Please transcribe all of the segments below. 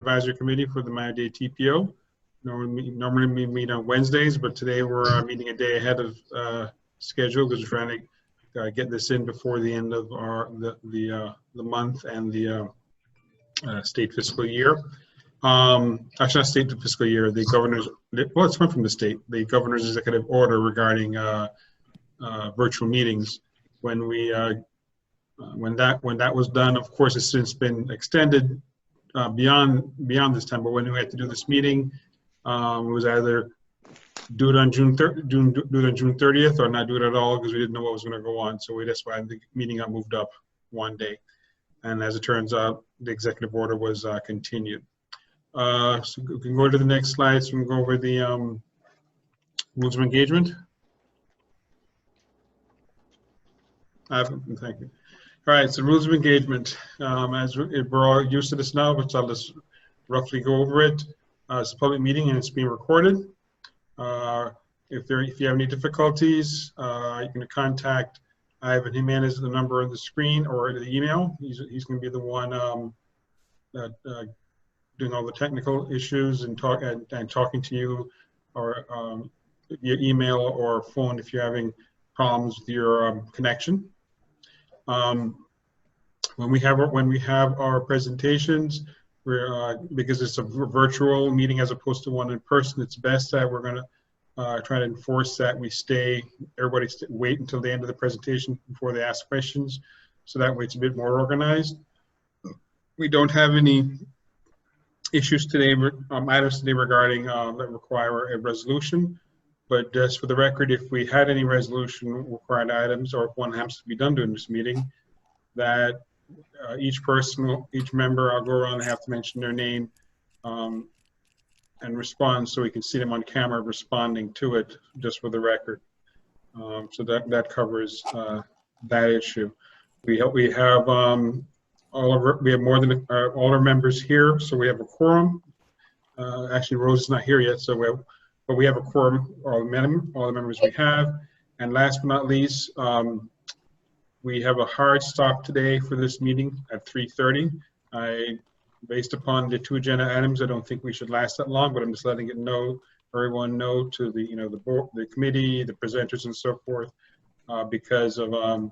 Advisory Committee for the Miami-Dade TPO. Normally we meet on Wednesdays, but today we're meeting a day ahead of schedule because we're trying to get this in before the end of the month and the state fiscal year. Actually, not state fiscal year. The governor's, well, it's come from the state. The governor's executive order regarding virtual meetings. When that was done, of course, it's since been extended beyond this time. But when we had to do this meeting, it was either do it on June 30th or not do it at all because we didn't know what was going to go on. So that's why the meeting got moved up one day. And as it turns out, the executive order was continued. So we can go to the next slide. So we can go over the rules of engagement. Thank you. All right, so rules of engagement. As we're all used to this now, but I'll just roughly go over it. It's a public meeting and it's being recorded. If you have any difficulties, you can contact Ivan Jimenez, the number on the screen, or the email. He's going to be the one doing all the technical issues and talking to you, or via email or phone if you're having problems with your connection. When we have our presentations, because it's a virtual meeting as opposed to one in person, it's best that we're going to try to enforce that everybody wait until the end of the presentation before they ask questions, so that way it's a bit more organized. We don't have any issues today, items today regarding that require a resolution, but just for the record, if we had any resolution required items, or if one has to be done during this meeting, that each member, I'll go around and have to mention their name and respond so we can see them on camera responding to it, just for the record. So that covers that issue. We have more than all our members here, so we have a quorum. Actually, Rose is not here yet, but we have a quorum, all the members we have. And last but not least, we have a hard stop today for this meeting at 3:30. Based upon the 2 agenda items, I don't think we should last that long, but I'm just letting everyone know, to the board, the committee, the presenters, and so forth, because of the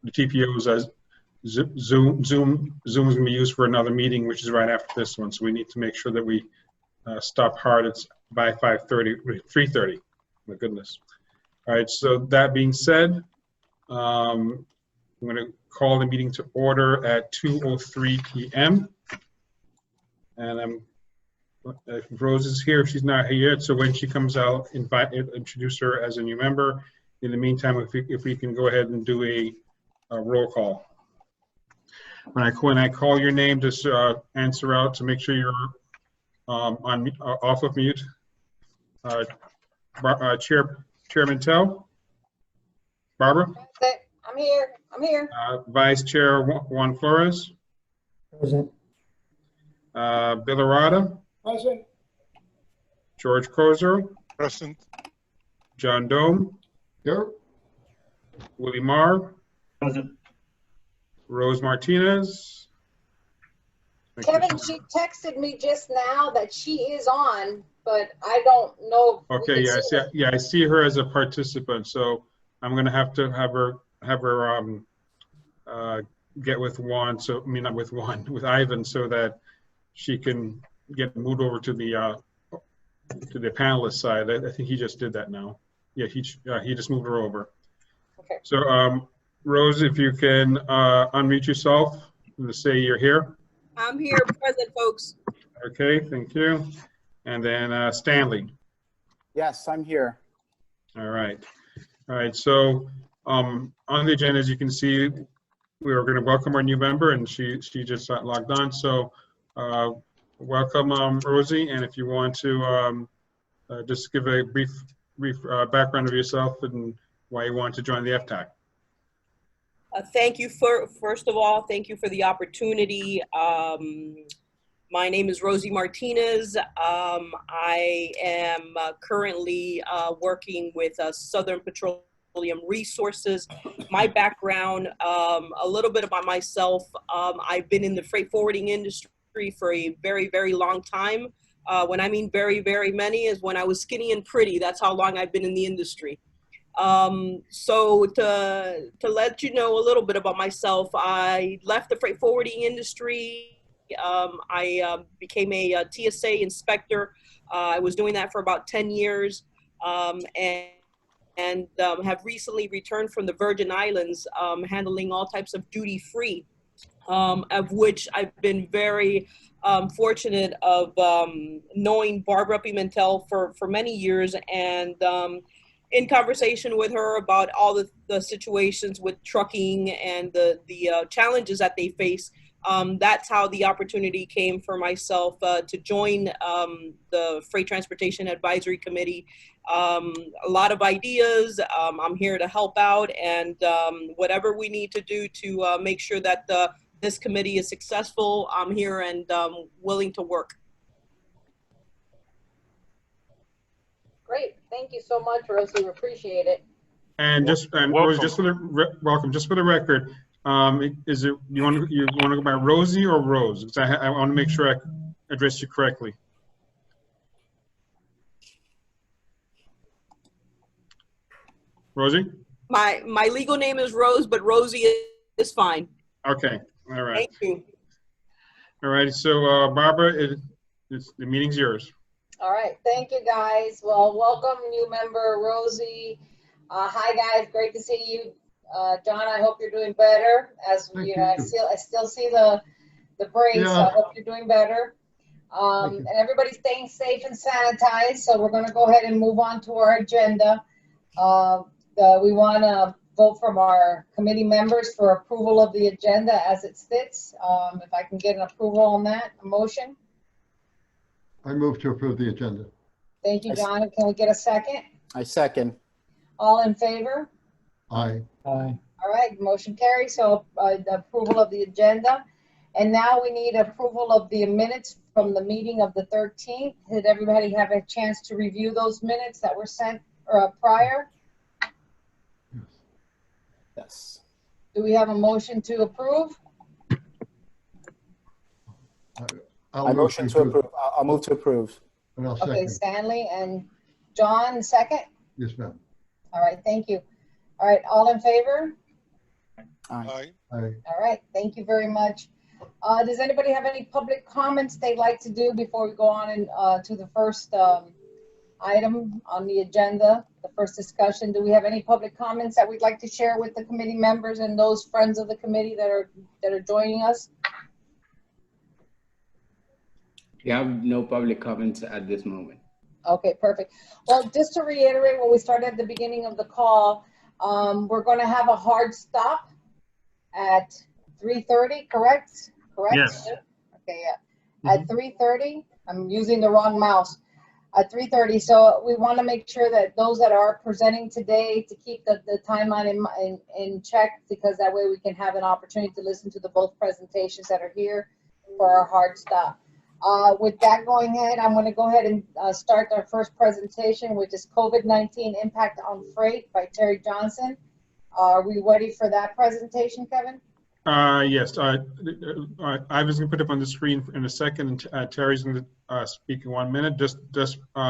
TPOs as Zoom is going to be used for another meeting, which is right after this one. So we need to make sure that we stop hard. It's by 3:30. My goodness. All right. So that being said, I'm going to call the meeting to order at 2:03 p.m. And if Rose is here, she's not here yet. So when she comes out, introduce her as a new member. In the meantime, if we can go ahead and do a roll call. When I call your name, just answer out to make sure you're off of mute. Chairman Tell. Barbara. I'm here. Vice Chair Juan Flores. Present. Bill Arata. Present. George Kozer. Present. John Dome. Here. Willie Marr. Present. Rose Martinez. Kevin, she texted me just now that she is on, but I don't know. Okay, I see her as a participant, so I'm going to have her get with Juan. So I mean, not with Juan, with Ivan, so that she can get moved over to the panelist side. I think he just did that now. Yeah, he just moved her over. Okay. So Rose, if you can unmute yourself and say you're here. I'm here, present, folks. Okay, thank you. And then Stanley. Yes, I'm here. All right. So on the agenda, as you can see, we are going to welcome our new member, and she just logged on. So welcome, Rosie. And if you want to just give a brief background of yourself and why you want to join the FTAC. Thank you first of all, thank you for the opportunity. My name is Rosie Martinez. I am currently working with Southern Petroleum Resources. My background, a little bit about myself. I've been in the freight forwarding industry for a very, very long time. When I mean very, very many is when I was skinny and pretty. That's how long I've been in the industry. So to let you know a little bit about myself, I left the freight forwarding industry. I became a TSA inspector. I was doing that for about 10 years and have recently returned from the Virgin Islands, handling all types of duty-free, of which I've been very fortunate of knowing Barbara Pimentel for many years, and in conversation with her about all the situations with trucking and the challenges that they face. That's how the opportunity came for myself to join the Freight Transportation Advisory Committee. A lot of ideas. I'm here to help out, and whatever we need to do to make sure that this committee is successful, I'm here and willing to work. Great. Thank you so much, Rosie. We appreciate it. And Rosie, just for the welcome, just for the record, is it you want to go by Rosie or Rose? Because I want to make sure I address you correctly. Rosie? My legal name is Rose, but Rosie is fine. Okay. All right. Thank you. All right. So Barbara, the meeting's yours. All right. Thank you, guys. Well, welcome, new member Rosie. Hi, guys. Great to see you. John, I hope you're doing better. As you know, I still see the brace. Yeah. So I hope you're doing better. And everybody's staying safe and sanitized. So we're going to go ahead and move on to our agenda. We want to vote from our committee members for approval of the agenda as it sits. If I can get an approval on that, a motion. I move to approve the agenda. Thank you, John. Can we get a second? I second. All in favor? Aye. Aye. All right, motion carries. So the approval of the agenda. And now we need approval of the minutes from the meeting of the 13th. Did everybody have a chance to review those minutes that were sent prior? Yes. Do we have a motion to approve? I motion to approve. I'll move to approve. And I'll Okay, second. Stanley and John, second? Yes, ma'am. All right, thank you. All right, all in favor? Aye. Aye. All right, thank you very much. Does anybody have any public comments they'd like to do before we go on to the first item on the agenda, the first discussion? Do we have any public comments that we'd like to share with the committee members and those friends of the committee that are joining us? We have no public comments at this moment. Okay, perfect. Well, just to reiterate what we started at the beginning of the call, we're going to have a hard stop at 3:30, correct? Correct? Yes. Okay, yeah. At 3:30, I'm using the wrong mouse. At 3:30, so we want to make sure that those that are presenting today to keep the timeline in check, because that way we can have an opportunity to listen to the both presentations that are here for our hard stop. With that going ahead, I'm going to go ahead and start our first presentation, which is COVID-19 Impact on Freight by Terry Johnson. Are we ready for that presentation, Kevin? Yes. I was going to put up on the screen in a second, and Terry's going to speak in 1 minute. Just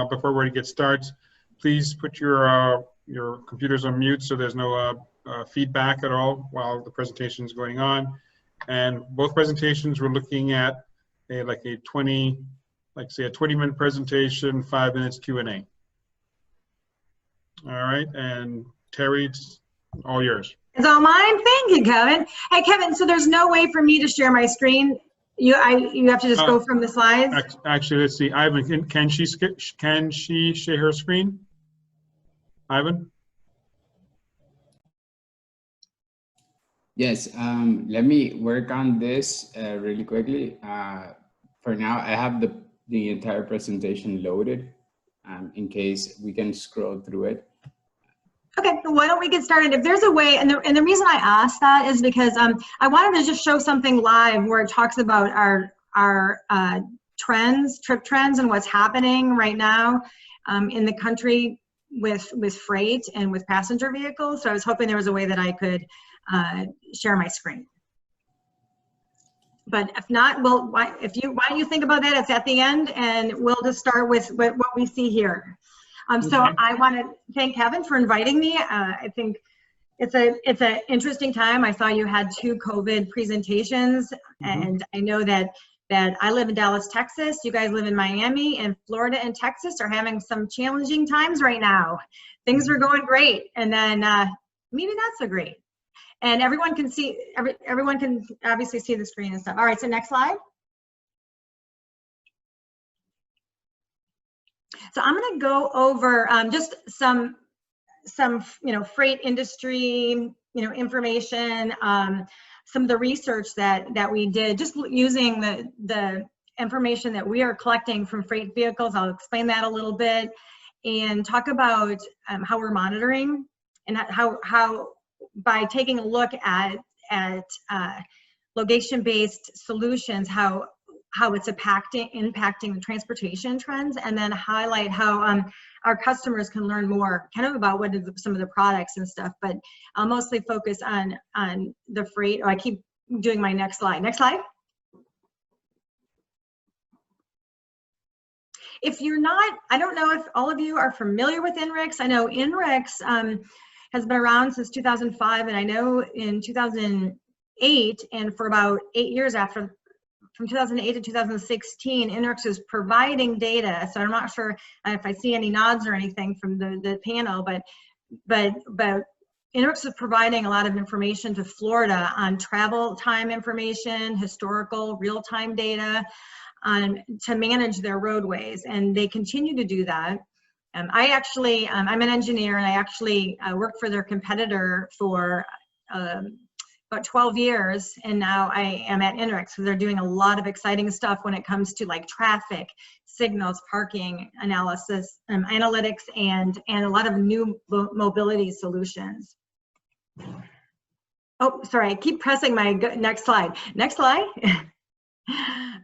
before we get started, please put your computers on mute so there's no feedback at all while the presentation is going on. And both presentations we're looking at a 20-minute presentation, 5 minutes Q&A. All right, and Terry, it's all yours. It's all mine. Thank you, Kevin. Hey, Kevin. So there's no way for me to share my screen. You have to just go from the slides. Actually, let's see. Ivan, can she share her screen? Ivan. Yes, let me work on this really quickly. For now, I have the entire presentation loaded in case we can scroll through it. Okay, why don't we get started? If there's a way, and the reason I asked that is because I wanted to just show something live where it talks about our trends, trip trends, and what's happening right now in the country with freight and with passenger vehicles. So I was hoping there was a way that I could share my screen. but if not, well, why don't you think about that? It's at the end, and we'll just start with what we see here. So Okay. I want to thank Kevin for inviting me. I think it's an interesting time. I saw you had 2 COVID presentations, and I know that I live in Dallas, Texas. You guys live in Miami, and Florida and Texas are having some challenging times right now. Things are going great, and then maybe not so great. And everyone can see, everyone can obviously see the screen and stuff. All right, so next slide. So I'm going to go over just some freight industry information, some of the research that we did, just using the information that we are collecting from freight vehicles. I'll explain that a little bit and talk about how we're monitoring and how by taking a look at location-based solutions, how it's impacting the transportation trends, and then highlight how our customers can learn more kind of about what is some of the products and stuff. But I'll mostly focus on the freight. I keep doing my next slide. Next slide. If you're not, I don't know if all of you are familiar with INRIX. I know INRIX has been around since 2005, and I know in 2008, and for about 8 years after, from 2008 to 2016, INRIX is providing data. So I'm not sure if I see any nods or anything from the panel, but INRIX is providing a lot of information to Florida on travel time information, historical real-time data, to manage their roadways, and they continue to do that. I'm an engineer, and I actually worked for their competitor for about 12 years, and now I am at INRIX, so they're doing a lot of exciting stuff when it comes to like traffic, signals, parking analysis, analytics, and a lot of new mobility solutions. Oh, sorry, I keep pressing my next slide. Next slide.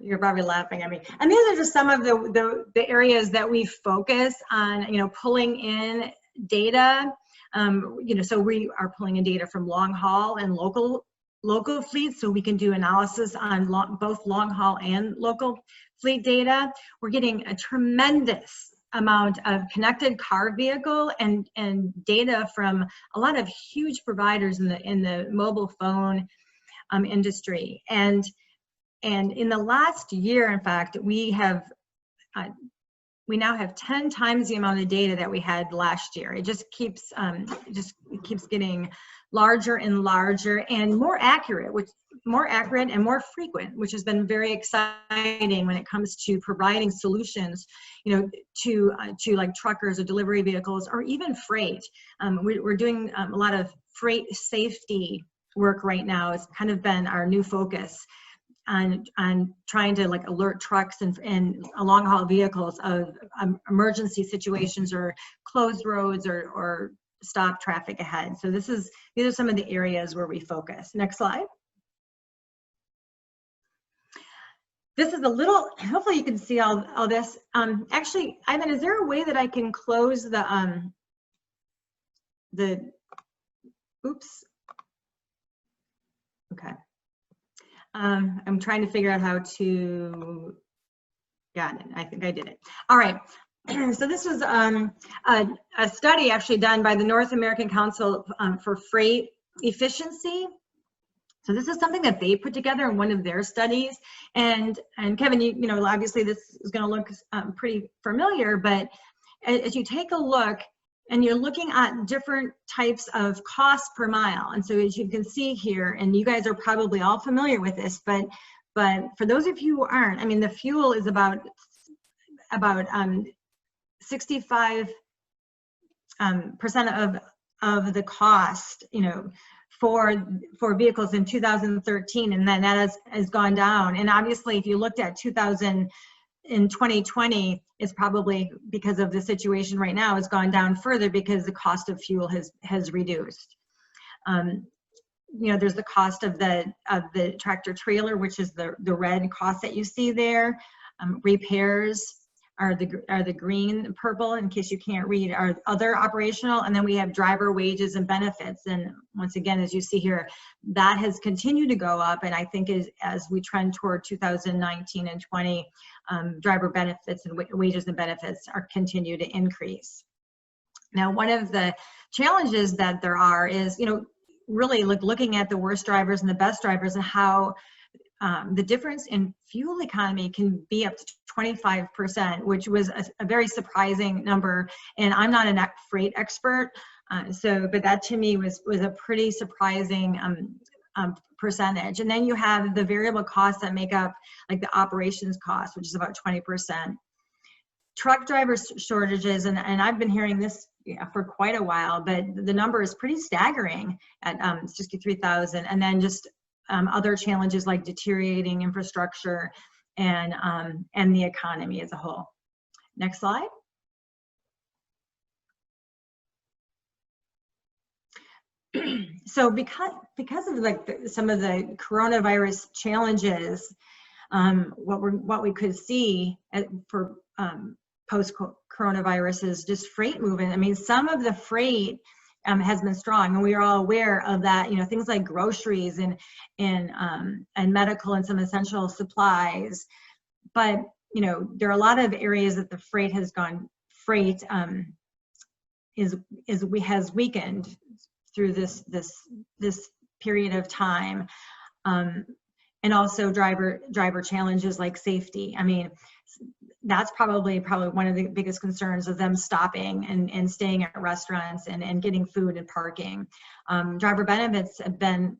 You're probably laughing at me. And these are just some of the areas that we focus on, pulling in data. So we are pulling in data from long haul and local fleets, so we can do analysis on both long haul and local fleet data. We're getting a tremendous amount of connected car vehicle and data from a lot of huge providers in the mobile phone industry. And in the last year, in fact, we now have 10 times the amount of data that we had last year. It just keeps getting larger and larger and more accurate and more frequent, which has been very exciting when it comes to providing solutions, to like truckers or delivery vehicles or even freight. We're doing a lot of freight safety work right now. It's kind of been our new focus on trying to like alert trucks and long haul vehicles of emergency situations or closed roads or stop traffic ahead. So these are some of the areas where we focus. Next slide. This is a little, hopefully you can see all this. Actually, Ivan, is there a way that I can close the oops. Okay. I'm trying to figure out how to, got it, I think I did it. All right, so this was a study actually done by the North American Council for Freight Efficiency. So this is something that they put together in one of their studies. And Kevin, you know, obviously this is gonna look pretty familiar, but as you take a look, and you're looking at different types of cost per mile. And so as you can see here, and you guys are probably all familiar with this, but for those of you who aren't, I mean, the fuel is about 65% of the cost, you know, for vehicles in 2013, and then that has gone down. And obviously, if you looked at 2020, it's probably because of the situation right now, it's gone down further because the cost of fuel has reduced. You know, there's the cost of the tractor trailer, which is the red cost that you see there, repairs, are the green, purple, in case you can't read, are other operational, and then we have driver wages and benefits. And once again, as you see here, that has continued to go up, and I think as we trend toward 2019 and 20, driver benefits and wages and benefits are continue to increase. Now, one of the challenges that there are is, really looking at the worst drivers and the best drivers, and how the difference in fuel economy can be up to 25%, which was a very surprising number. And I'm not a freight expert, but that to me was a pretty surprising percentage. And then you have the variable costs that make up like the operations cost, which is about 20%. Truck driver shortages, and I've been hearing this for quite a while, but the number is pretty staggering at 63,000. And then just other challenges like deteriorating infrastructure and the economy as a whole. Next slide. So because of like some of the coronavirus challenges, what we could see for post coronavirus is just freight movement. I mean, some of the freight has been strong, and we are all aware of that. Things like groceries and medical and some essential supplies. But there are a lot of areas that the freight has weakened through this period of time, and also driver challenges like safety. I mean, that's probably one of the biggest concerns of them stopping and staying at restaurants and getting food and parking. Driver benefits have been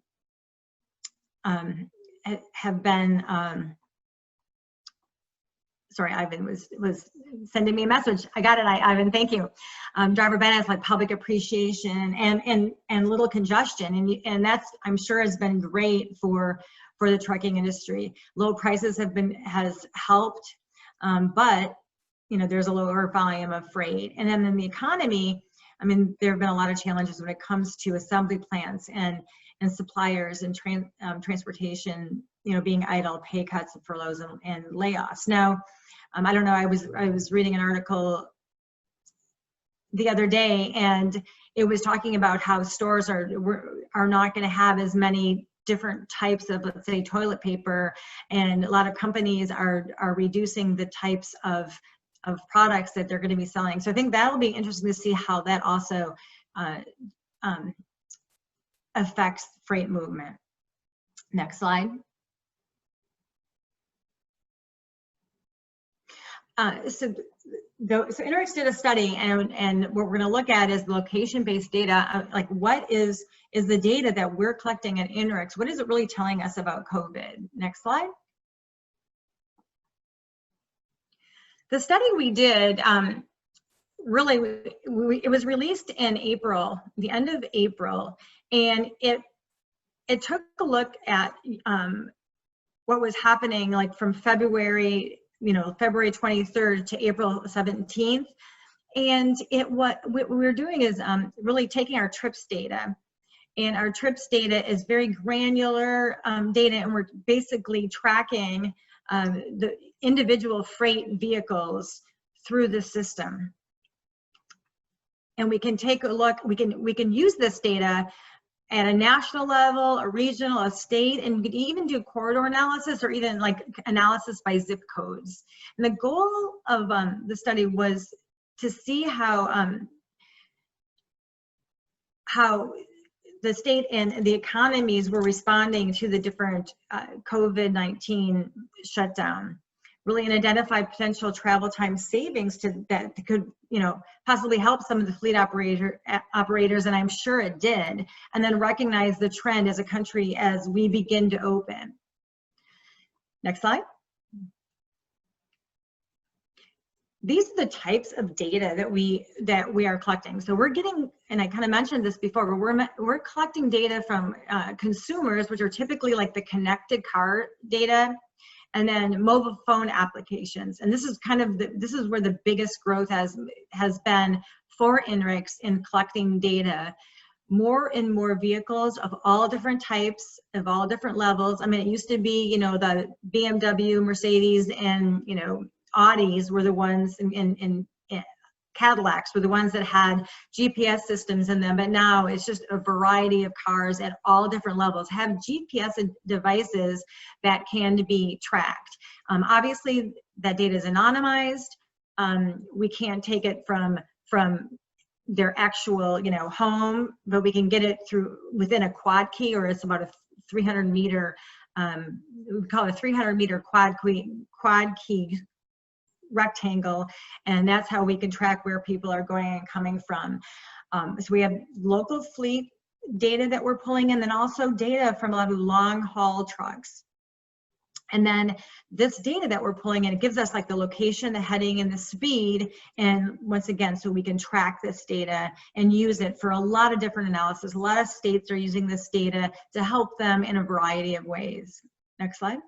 sorry, Ivan was sending me a message. I got it, Ivan, thank you. Driver benefits like public appreciation and little congestion, and that's, I'm sure, has been great for the trucking industry. Low prices has helped. But there's a lower volume of freight. And then in the economy, I mean, there have been a lot of challenges when it comes to assembly plants and suppliers and transportation, being idle, pay cuts, and furloughs and layoffs. Now, I don't know, I was reading an article the other day, and it was talking about how stores are not going to have as many different types of, let's say, toilet paper, and a lot of companies are reducing the types of products that they're going to be selling. So I think that'll be interesting to see how that also affects freight movement. Next slide. So Interix did a study, and what we're going to look at is location-based data. Like, what is the data that we're collecting at Interix? What is it really telling us about COVID? Next slide. The study we did, really, it was released in April, the end of April, and it took a look at what was happening, like from February 23rd to April 17th. And what we're doing is really taking our trips data. And our trips data is very granular data, and we're basically tracking the individual freight vehicles through the system. And we can take a look, we can use this data at a national level, a regional, a state, and we could even do corridor analysis or even like analysis by zip codes. And the goal of the study was to see how the state and the economies were responding to the different COVID-19 shutdown, really, and identify potential travel time savings that could, possibly help some of the fleet operators, and I'm sure it did, and then recognize the trend as a country as we begin to open. Next slide. These are the types of data that we are collecting. So we're getting, and I kind of mentioned this before, but we're collecting data from consumers, which are typically like the connected car data, and then mobile phone applications. And this is this is where the biggest growth has been for Interix in collecting data. More and more vehicles of all different types, of all different levels. I mean, it used to be, the BMW, Mercedes, and, Audis were the ones in Cadillacs were the ones that had GPS systems in them, but now it's just a variety of cars at all different levels have GPS devices that can be tracked. Obviously, that data is anonymized. We can't take it from their actual, home, but we can get it through within a quad key, or it's about a 300 meter, we call it a 300 meter quad key rectangle, and that's how we can track where people are going and coming from. So we have local fleet data that we're pulling in, and also data from a lot of long haul trucks. And then this data that we're pulling in, it gives us like the location, the heading, and the speed. And once again, so we can track this data and use it for a lot of different analysis. A lot of states are using this data to help them in a variety of ways. Next slide.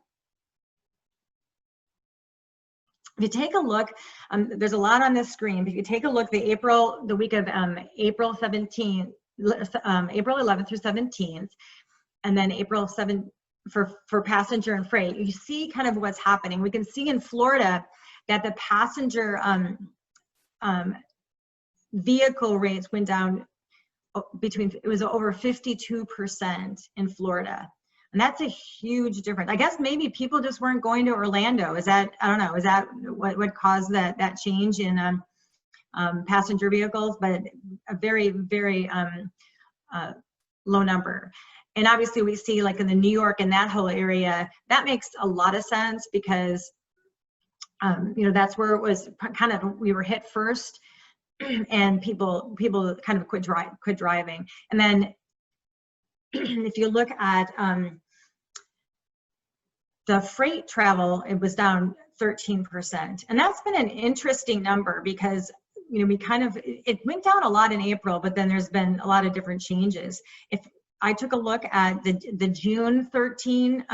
If you take a look, there's a lot on this screen, but if you take a look, the week of April 17th, April 11th through 17th, and then April 7th for passenger and freight, you see kind of what's happening. We can see in Florida that the passenger vehicle rates went down it was over 52% in Florida. And that's a huge difference. I guess maybe people just weren't going to Orlando. Is that, I don't know, is that what caused that change in passenger vehicles? But a very, very low number. And obviously we see like in the New York and that whole area, that makes a lot of sense because, that's where it was kind of, we were hit first and people kind of quit driving. And then if you look at the freight travel, it was down 13%. And that's been an interesting number because, we kind of, it went down a lot in April, but then there's been a lot of different changes. If I took a look at the June 13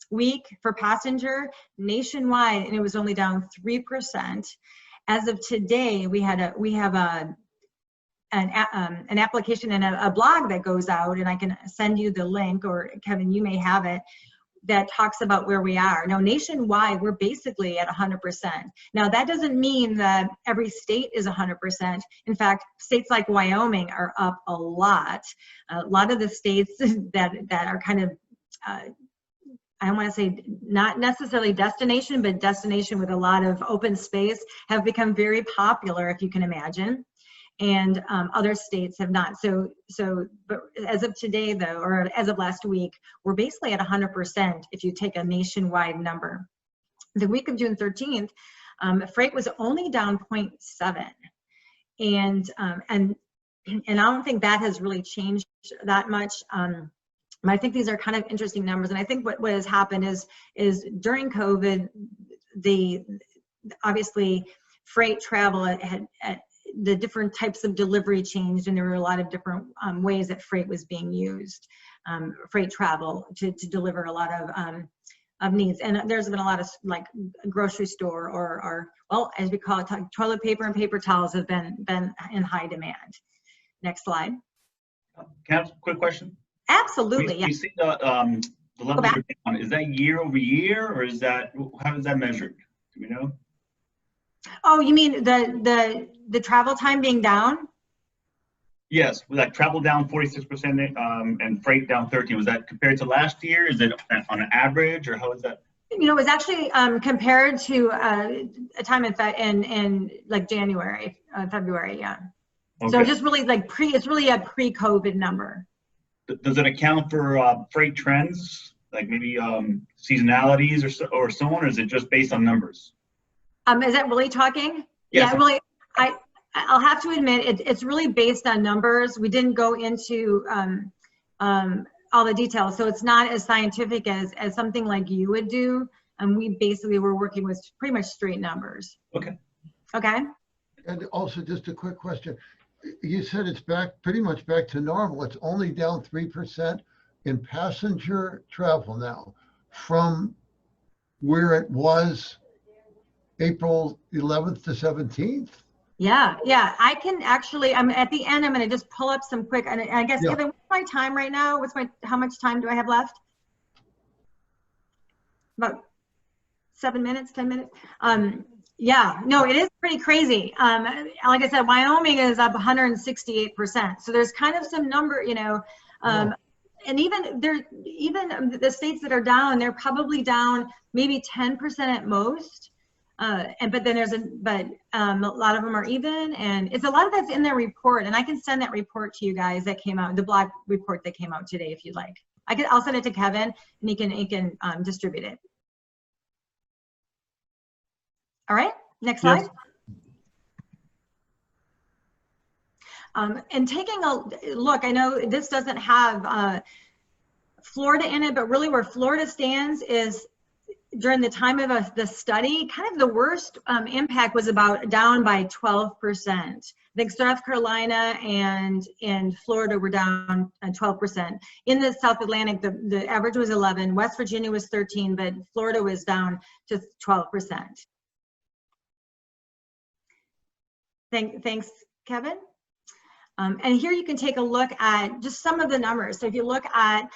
week for passenger nationwide, and it was only down 3%. As of today, we have an application and a blog that goes out, and I can send you the link, or Kevin, you may have it, that talks about where we are. Now, nationwide, we're basically at 100%. Now, that doesn't mean that every state is 100%. In fact, states like Wyoming are up a lot. A lot of the states that are kind of, I don't want to say not necessarily destination, but destination with a lot of open space have become very popular, if you can imagine. And other states have not. But as of today, though, or as of last week, we're basically at 100% if you take a nationwide number. The week of June 13th, freight was only down 0.7, and I don't think that has really changed that much. I think these are kind of interesting numbers, and I think what has happened is during COVID, obviously freight travel had the different types of delivery changed, and there were a lot of different ways that freight was being used, freight travel to deliver a lot of needs. And there's been a lot of like grocery store or well, as we call it, toilet paper and paper towels have been in high demand. Next slide. Can I ask a quick question? Absolutely, yeah. We see the levels are down. Is that year over year, or is that, how is that measured? Do we know? Oh, you mean the travel time being down? Yes, was that travel down 46% and freight down 13%? Was that compared to last year? Is it on an average, or how is that? It was actually compared to a time in like January, February, yeah. Okay. So just really like it's really a pre-COVID number. Does it account for freight trends, like maybe seasonalities or so on, or is it just based on numbers? Is that really talking? Yes. Yeah, really. I'll have to admit it's really based on numbers. We didn't go into all the details, so it's not as scientific as something like you would do. And we basically were working with pretty much straight numbers. Okay. Okay. And also, just a quick question. You said it's pretty much back to normal. It's only down 3% in passenger travel now from where it was April 11th to 17th. Yeah. I can actually, at the end, I'm going to just pull up some quick, and I guess, Kevin, what's my time right now? How much time do I have left? About 7 minutes, 10 minutes. Yeah, no, it is pretty crazy. Like I said, Wyoming is up 168%. So there's kind of some number, you know, and even the states that are down, they're probably down maybe 10% at most. But then a lot of them are even, and it's a lot of that's in their report. And I can send that report to you guys that came out, the blog report that came out today, if you'd like. I'll send it to Kevin, and he can distribute it. All right, next slide. Yes. And taking a look, I know this doesn't have Florida in it, but really where Florida stands is during the time of the study, kind of the worst impact was down by 12%. I think South Carolina and Florida were down 12%. In the South Atlantic, the average was 11. West Virginia was 13, but Florida was down to 12%. Thanks, Kevin. And here you can take a look at just some of the numbers. So if you look at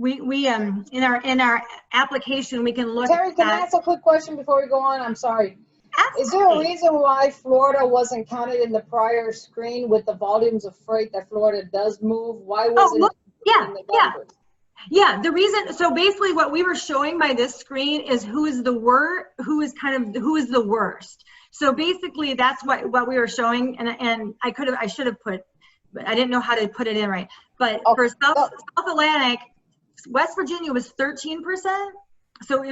in our application, we can look. Terry, can I ask a quick question before we go on? I'm sorry. Absolutely. Is there a reason why Florida wasn't counted in the prior screen with the volumes of freight that Florida does move? Why wasn't it in the numbers? Yeah, the reason, so basically what we were showing by this screen is who is the worst. So basically that's what we were showing, and I should have put, but I didn't know how to put it in right. But for South Atlantic, West Virginia was 13%. So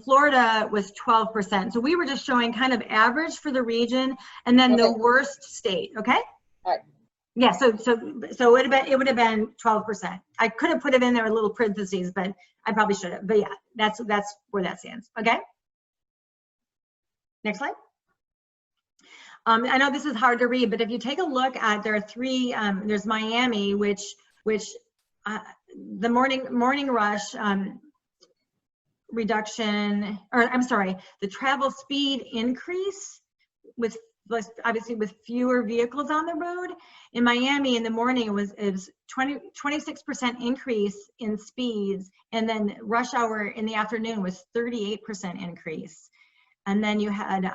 Florida was 12%. So we were just showing kind of average for the region, and then the worst state. Okay. All right. Yeah. So it would have been 12%. I could have put it in there with little parentheses, but I probably should have. But yeah, that's where that stands. Okay. Next slide. I know this is hard to read, but if you take a look at, there are three. There's Miami, which the morning rush reduction, or I'm sorry, the travel speed increase with obviously with fewer vehicles on the road. In Miami in the morning, it was 26% increase in speeds, and then rush hour in the afternoon was 38% increase. And then you had,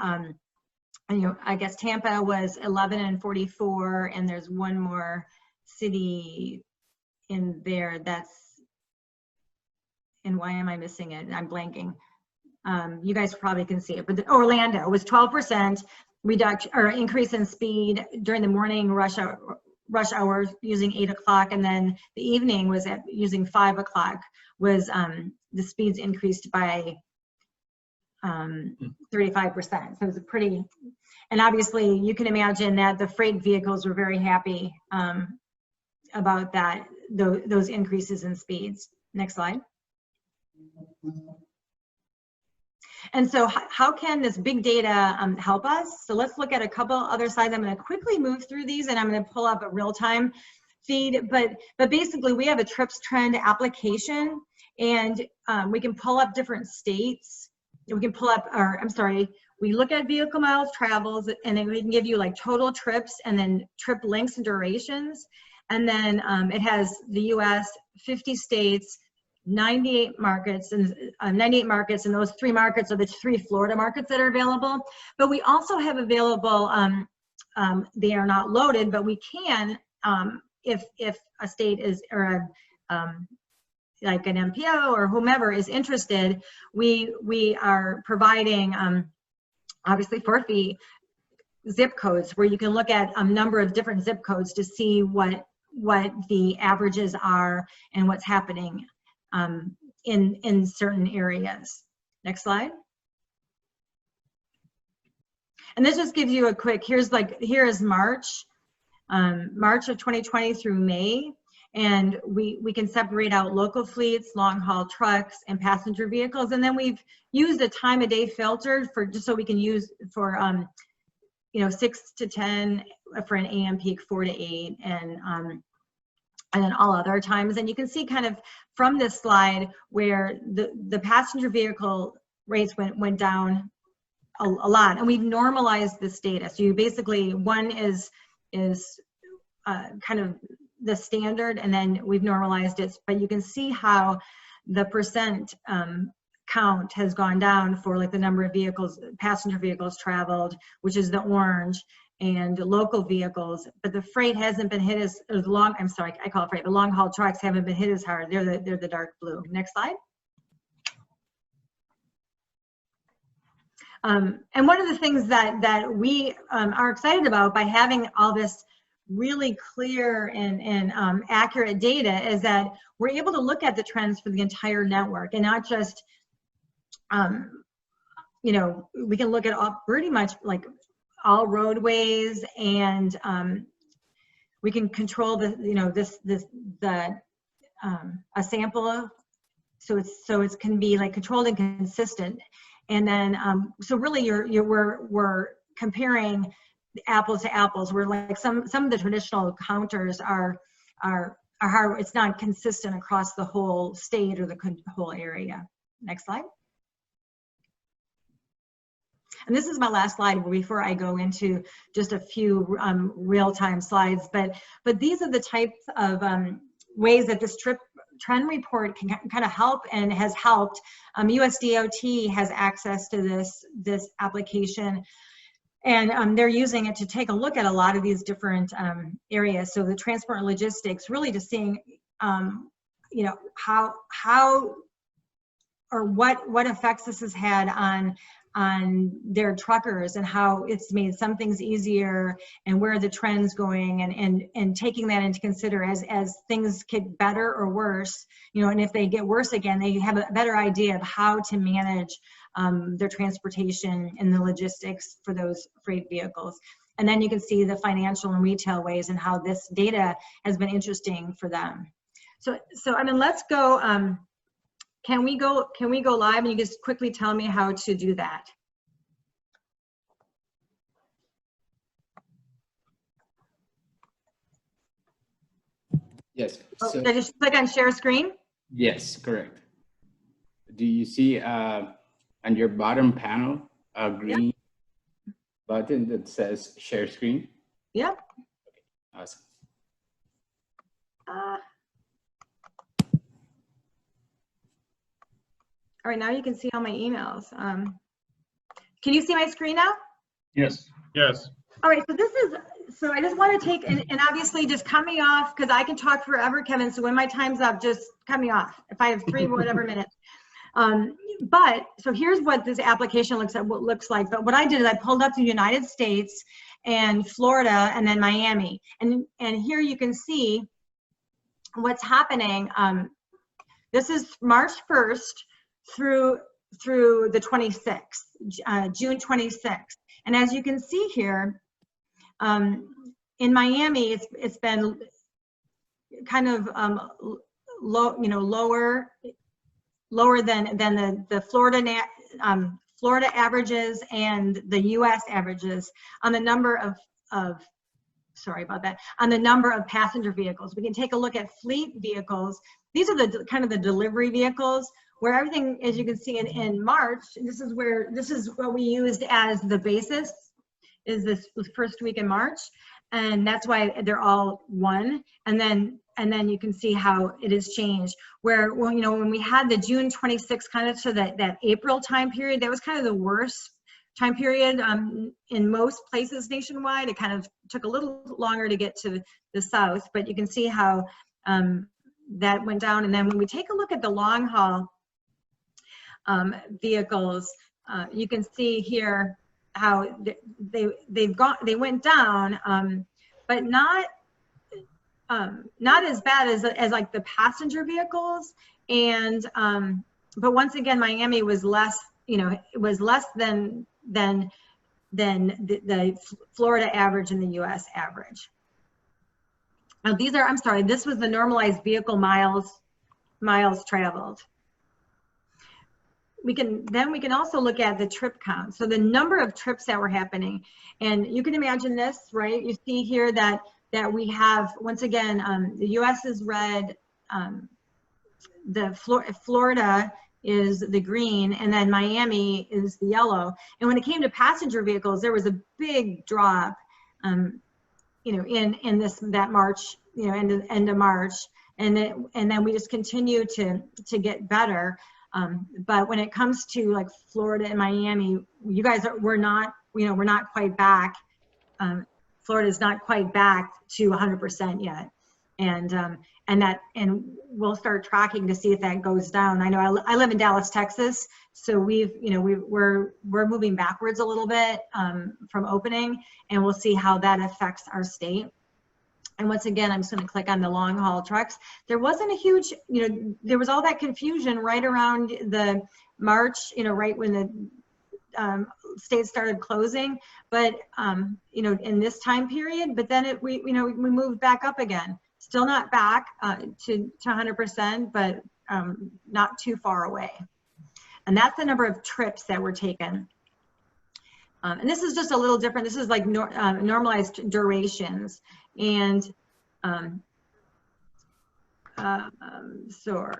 I guess Tampa was 11 and 44, and there's one more city in there that's, and why am I missing it? I'm blanking. You guys probably can see it, but Orlando was 12% reduction or increase in speed during the morning rush hour using 8 o'clock, and then the evening was using 5 o'clock was the speeds increased by 35%. So it was a pretty, and obviously you can imagine that the freight vehicles were very happy about that, those increases in speeds. Next slide. And so how can this big data help us? So let's look at a couple other slides. I'm going to quickly move through these, and I'm going to pull up a real-time feed. But basically, we have a trips trend application, and we can pull up different states. We can pull up, we look at vehicle miles traveled, and then we can give you like total trips and then trip lengths and durations. And then it has the U.S., 50 states, 98 markets, and 98 markets, and those 3 markets are the 3 Florida markets that are available. But we also have available, they are not loaded, but we can, if a state is, or like an MPO or whomever is interested, we are providing, obviously for fee, zip codes where you can look at a number of different zip codes to see what the averages are and what's happening in certain areas. Next slide. And this just gives you a quick, here is March of 2020 through May. And we can separate out local fleets, long haul trucks, and passenger vehicles. And then we've used a time of day filter for just so we can use for 6 to 10 for an AM peak, 4 to 8, and then all other times. And you can see kind of from this slide where the passenger vehicle rates went down a lot, and we've normalized this data. So you basically, one is kind of the standard, and then we've normalized it, but you can see how the percent count has gone down for like the number of vehicles, passenger vehicles traveled, which is the orange, and local vehicles, but the freight hasn't been hit as long. I'm sorry, I call it freight. The long haul trucks haven't been hit as hard. They're the dark blue. Next slide. And one of the things that we are excited about by having all this really clear and accurate data is that we're able to look at the trends for the entire network and not just, you know, we can look at all, pretty much like all roadways, and we can control the, you know, a sample, so it can be like controlled and consistent. And then so really we're comparing apples to apples, where like some of the traditional counters are hard, it's not consistent across the whole state or the whole area. Next slide. And this is my last slide before I go into just a few real-time slides. But these are the types of ways that this trend report can kind of help and has helped. USDOT has access to this application, and they're using it to take a look at a lot of these different areas. So the transport and logistics, really just seeing, you know, how or what effects this has had on their truckers, and how it's made some things easier, and where the trend's going, and taking that into consider as things get better or worse, you know, and if they get worse again, they have a better idea of how to manage their transportation and the logistics for those freight vehicles. And then you can see the financial and retail ways and how this data has been interesting for them. So I mean, let's go. Can we go live, and you just quickly tell me how to do that? Yes. Oh, So, did I just click on share screen? yes, correct. Do you see on your bottom panel a green button that says share screen? Yep. Awesome. All right, now you can see all my emails. Can you see my screen now? Yes. Yes. All right, so I just want to take, and obviously just cut me off, because I can talk forever, Kevin, so when my time's up, just cut me off if I have 3 whatever minutes. But, so here's what this application looks like. But what I did is I pulled up the United States and Florida and then Miami. And here you can see what's happening. This is March 1st through the 26th, June 26th. And as you can see here, in Miami, it's been kind of low, you know, lower than the Florida averages and the U.S. averages on the number of sorry about that, on the number of passenger vehicles. We can take a look at fleet vehicles. These are the kind of the delivery vehicles, where everything, as you can see in March, this is what we used as the basis, is this first week in March, and that's why they're all one. And then you can see how it has changed, where, well, you know, when we had the June 26th kind of to that April time period, that was kind of the worst time period in most places nationwide. It kind of took a little longer to get to the south, but you can see how that went down. And then when we take a look at the long haul vehicles, you can see here how they went down, but not as bad as like the passenger vehicles. And but once again, Miami was less, you know, it was less than the Florida average and the U.S. average. Now these are, I'm sorry, this was the normalized vehicle miles traveled. We can also look at the trip count. So the number of trips that were happening, and you can imagine this, right? You see here that we have, once again, the U.S. is red, Florida is the green, and then Miami is the yellow. And when it came to passenger vehicles, there was a big drop, you know, in that March, you know, end of March, and then we just continue to get better. But when it comes to like Florida and Miami, you guys we're not quite back. Florida is not quite back to 100% yet. And we'll start tracking to see if that goes down. I know I live in Dallas, Texas, so we're moving backwards a little bit from opening, and we'll see how that affects our state. And once again, I'm just going to click on the long haul trucks. There wasn't a huge, there was all that confusion right around the March, right when the states started closing, but in this time period. But then we moved back up again. Still not back to 100%, but not too far away. And that's the number of trips that were taken. And this is just a little different. This is like normalized durations. And so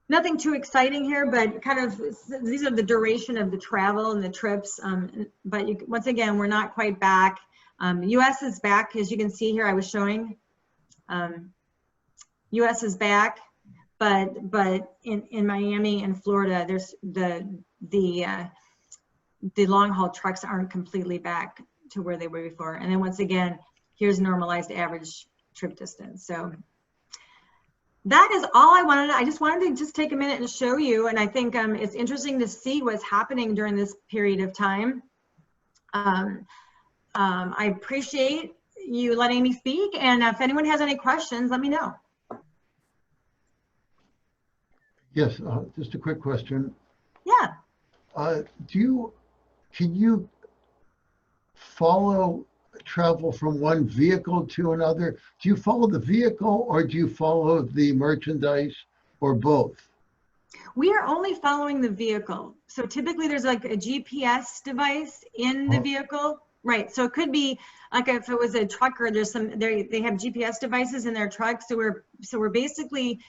nothing too exciting here, but kind of these are the duration of the travel and the trips. But once again, we're not quite back. US is back, as you can see here. I was showing US is back, but in Miami and Florida, there's the long haul trucks aren't completely back to where they were before. And then once again, here's normalized average trip distance. So that is all I wanted. I just wanted to take a minute and show you. And I think it's interesting to see what's happening during this period of time. I appreciate you letting me speak. And if anyone has any questions, let me know. Yes, just a quick question. Yeah. Can you follow travel from one vehicle to another? Do you follow the vehicle or do you follow the merchandise or both? We are only following the vehicle. So typically there's like a GPS device in the vehicle. Right. So it could be like if it was a trucker, they have GPS devices in their trucks. So we're basically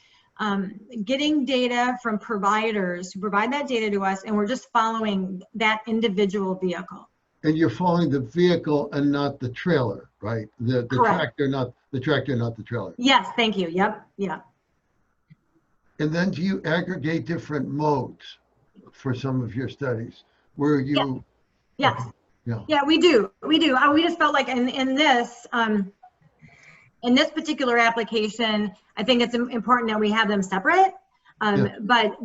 getting data from providers who provide that data to us, and we're just following that individual vehicle. And you're following the vehicle and not the trailer, right? The tractor, not the tractor, not the trailer. Yes, thank you. Yep, yeah. And then do you aggregate different modes for some of your studies? Where you? Yes. Okay. Yeah. Yeah, we do. We just felt like in this particular application, I think it's important that we have them separate. But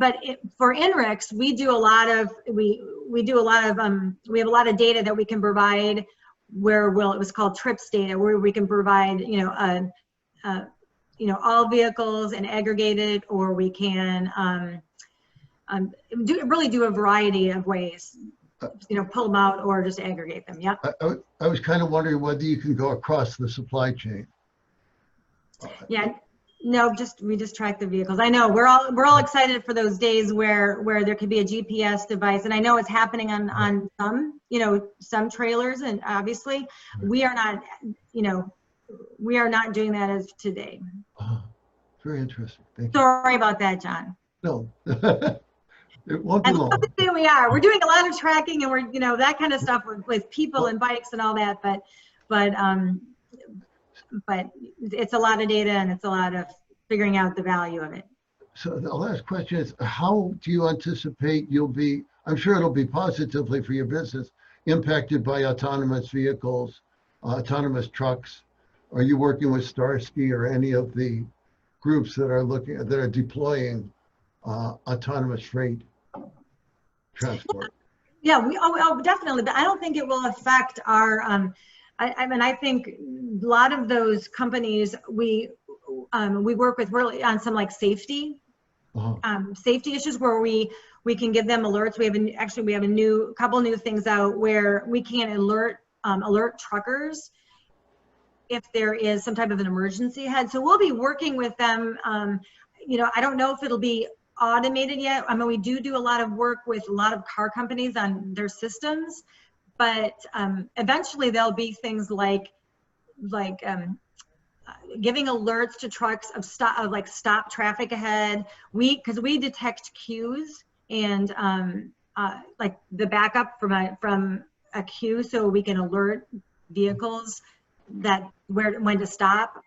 for INRIX, we do a lot of we have a lot of data that we can provide where it was called TRIPS data, where we can provide all vehicles and aggregate it, or we can really do a variety of ways. Pull them out or just aggregate them. Yep. I was kind of wondering whether you can go across the supply chain. Yeah. No, we just track the vehicles. I know we're all excited for those days where there could be a GPS device, and I know it's happening on some trailers, and obviously we are not doing that as of today. Very interesting. Thank you. Sorry about that, John. No, it won't be long. We are. We're doing a lot of tracking, and we're that kind of stuff with people and bikes and all that, but it's a lot of data, and it's a lot of figuring out the value of it. So the last question is, how do you anticipate I'm sure it'll be positively for your business, impacted by autonomous vehicles, autonomous trucks? Are you working with Starsky or any of the groups that are deploying autonomous freight transport? Yeah, definitely, but I don't think it will affect our, I think a lot of those companies we work with really on some like safety issues where we can give them alerts. We have a couple new things out where we can alert truckers if there is some type of an emergency ahead. So we'll be working with them. I don't know if it'll be automated yet. I mean, we do a lot of work with a lot of car companies on their systems, but eventually there'll be things like giving alerts to trucks of stop traffic ahead. Because we detect cues and like the backup from a queue, so we can alert vehicles when to stop.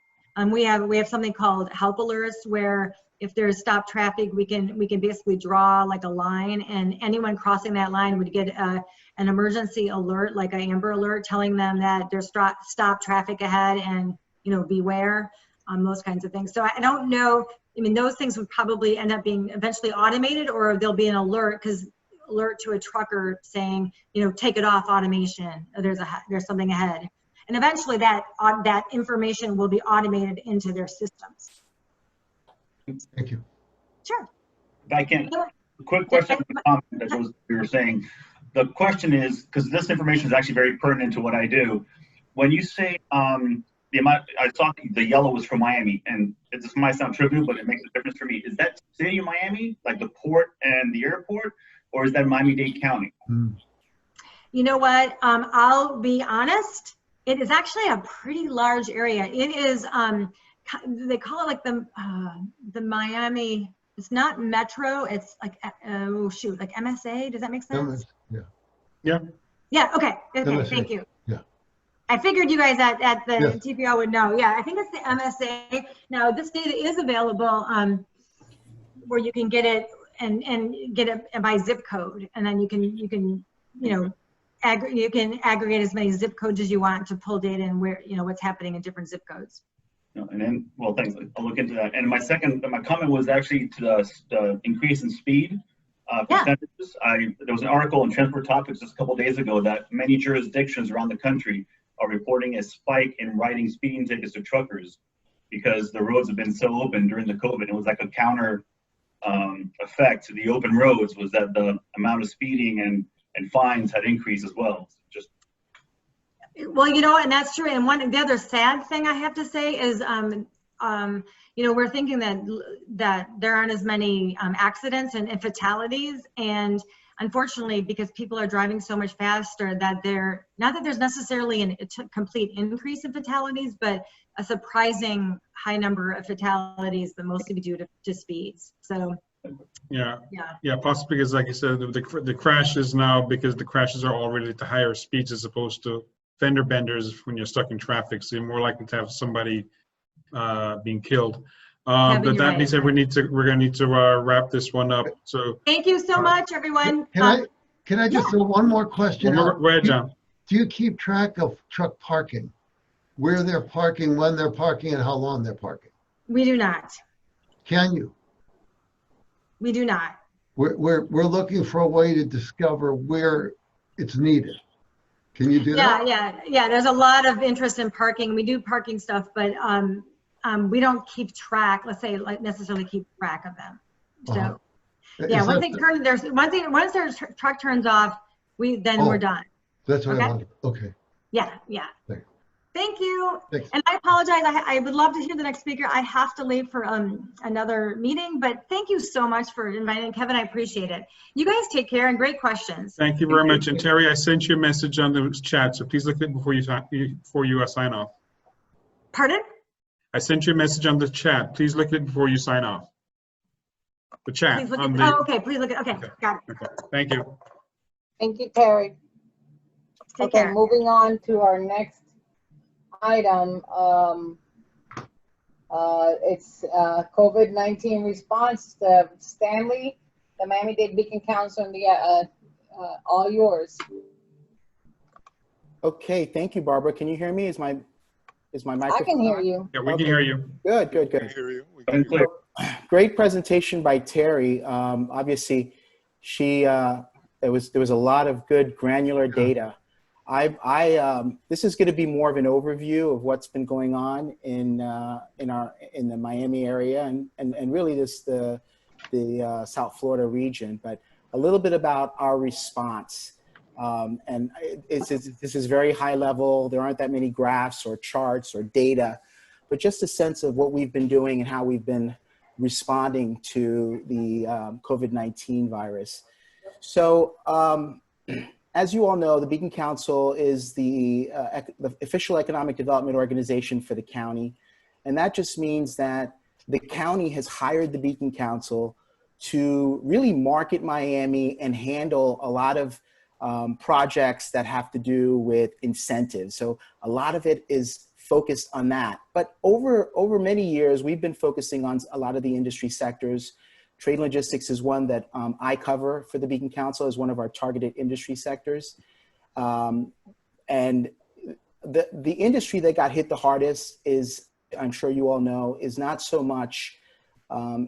We have something called help alerts where if there's stopped traffic, we can basically draw like a line, and anyone crossing that line would get an emergency alert, like an Amber Alert, telling them that there's stop traffic ahead and, you know, beware, those kinds of things. So I don't know. I mean, those things would probably end up being eventually automated, or there'll be an alert to a trucker saying, you know, take it off automation. There's something ahead, and eventually that information will be automated into their systems. Thank you. Sure. If I can, a quick question, that we were saying. The question is, because this information is actually very pertinent to what I do. When you say the amount, I saw the yellow was from Miami, and this might sound trivial, but it makes a difference for me. Is that city of Miami, like the port and the airport, or is that Miami-Dade County? You know what? I'll be honest. It is actually a pretty large area. It is. They call it like the Miami. It's not metro. It's like oh shoot, like MSA. Does that make sense? Yeah. Yeah. Yeah. Okay. Okay. MSA. Thank you. Yeah. I figured you guys at the Yes. TPO would know. Yeah. I think it's the MSA. Now this data is available where you can get it and get it by zip code, and then you can you know you can aggregate as many zip codes as you want to pull data and where, you know, what's happening in different zip codes. And then, well, thanks. I'll look into that. And my comment was actually to the increase in speed percentages. There was an article in Transport Topics just a couple of days ago that many jurisdictions around the country are reporting a spike in writing speeding tickets to truckers because the roads have been so open during the COVID. It was like a counter effect to the open roads, was that the amount of speeding and fines had increased as well. Just well, you know, and that's true. And the other sad thing I have to say is, you know, we're thinking that there aren't as many accidents and fatalities, and unfortunately, because people are driving so much faster, that not that there's necessarily a complete increase in fatalities, but a surprising high number of fatalities, but mostly due to speeds. So. Yeah, possibly because, like you said, the crashes now, because the crashes are already at the higher speeds as opposed to fender benders when you're stuck in traffic, so you're more likely to have somebody being killed. But that being said, we're gonna need to wrap this one up. So thank you so much, everyone. Can I just throw one more question out? Go ahead, John. Do you keep track of truck parking, where they're parking, when they're parking, and how long they're parking? We do not. Can you? We do not. We're looking for a way to discover where it's needed. Can you do that? Yeah. There's a lot of interest in parking. We do parking stuff, but we don't keep track. Let's say, like, necessarily keep track of them. So, yeah, once their truck turns off, we're done. That's what I wanted. Okay. Yeah. Thank you. Thanks. And I apologize. I would love to hear the next speaker. I have to leave for another meeting, but thank you so much for inviting Kevin. I appreciate it. You guys take care, and great questions. Thank you very much. And Terry, I sent you a message on the chat, so please look at it before you sign off. Pardon? I sent you a message on the chat. Please look at it before you sign off. The chat. Okay. Please look at. Okay, got it. Okay. Thank you. Thank you, Terry. Take care. Moving on to our next item. It's COVID-19 response. Stanley, the Miami-Dade Beacon Council, and all yours. Okay, thank you, Barbara. Can you hear me? Is my microphone? I can hear you. Yeah, we can hear you. Good. We can hear you. We can hear you. Great presentation by Terry. Obviously, there was a lot of good granular data. This is going to be more of an overview of what's been going on in the Miami area and really the South Florida region, but a little bit about our response. And this is very high level. There aren't that many graphs or charts or data, but just a sense of what we've been doing and how we've been responding to the COVID-19 virus. So, as you all know, the Beacon Council is the official economic development organization for the county. And that just means that the county has hired the Beacon Council to really market Miami and handle a lot of projects that have to do with incentives. So a lot of it is focused on that. But over many years, we've been focusing on a lot of the industry sectors. Trade and logistics is one that I cover for the Beacon Council as one of our targeted industry sectors. And the industry that got hit the hardest is, I'm sure you all know, is not so much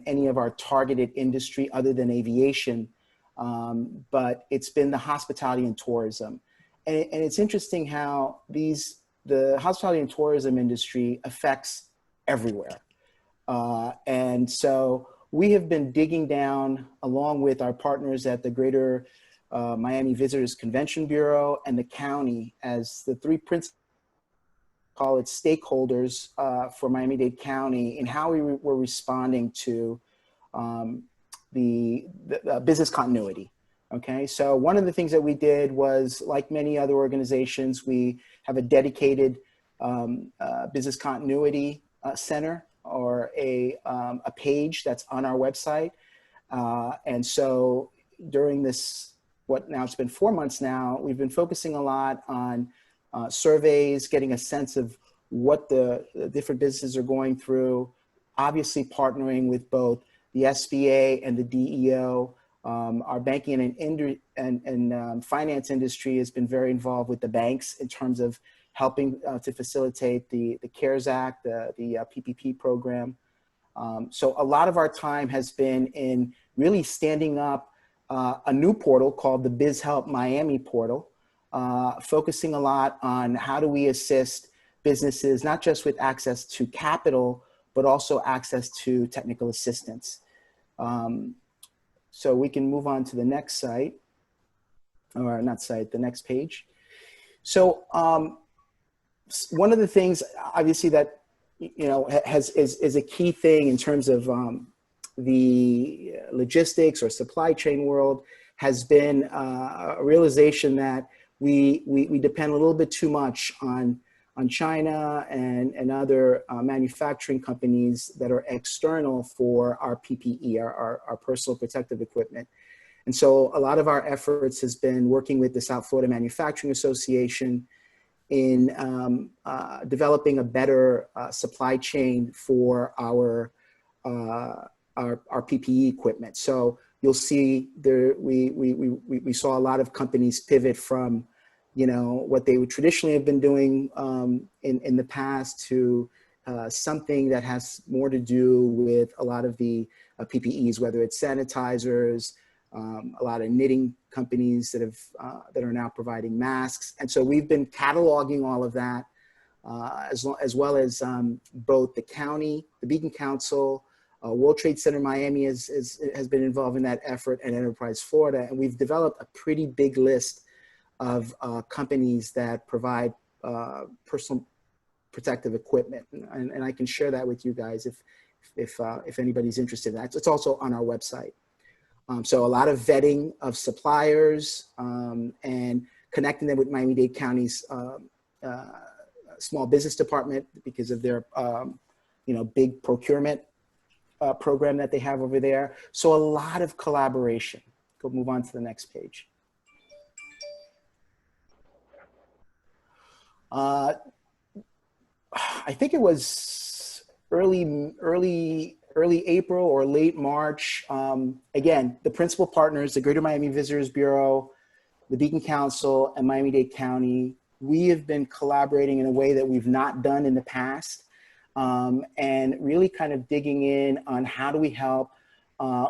any of our targeted industry other than aviation, but it's been the hospitality and tourism. And it's interesting how the hospitality and tourism industry affects everywhere. And so we have been digging down along with our partners at the Greater Miami Visitors Convention Bureau and the county as the three principal, call it stakeholders for Miami-Dade County in how we were responding to the business continuity. Okay, so one of the things that we did was, like many other organizations, we have a dedicated business continuity center, or a page that's on our website. And so during this, it's been 4 months now, we've been focusing a lot on surveys, getting a sense of what the different businesses are going through, obviously partnering with both the SBA and the DEO. Our banking and finance industry has been very involved with the banks in terms of helping to facilitate the CARES Act, the PPP program. So a lot of our time has been in really standing up a new portal called the BizHelp Miami portal, focusing a lot on how do we assist businesses, not just with access to capital, but also access to technical assistance. So we can move on to the next site, or not site, the next page. So one of the things, obviously, that is a key thing in terms of the logistics or supply chain world has been a realization that we depend a little bit too much on China and other manufacturing companies that are external for our PPE, our personal protective equipment. And so a lot of our efforts has been working with the South Florida Manufacturing Association in developing a better supply chain for our PPE equipment. So you'll see there, we saw a lot of companies pivot from what they would traditionally have been doing in the past to something that has more to do with a lot of the PPEs, whether it's sanitizers, a lot of knitting companies that are now providing masks. And so we've been cataloging all of that, as well as both the county, the Beacon Council, World Trade Center Miami has been involved in that effort, and Enterprise Florida. And we've developed a pretty big list of companies that provide personal protective equipment, and I can share that with you guys if anybody's interested in that. It's also on our website. So a lot of vetting of suppliers and connecting them with Miami-Dade County's small business department because of their big procurement program that they have over there. So a lot of collaboration. Go move on to the next page. I think it was early April or late March. Again, the principal partners, the Greater Miami Visitors Bureau, the Beacon Council, and Miami-Dade County, we have been collaborating in a way that we've not done in the past, and really kind of digging in on how do we help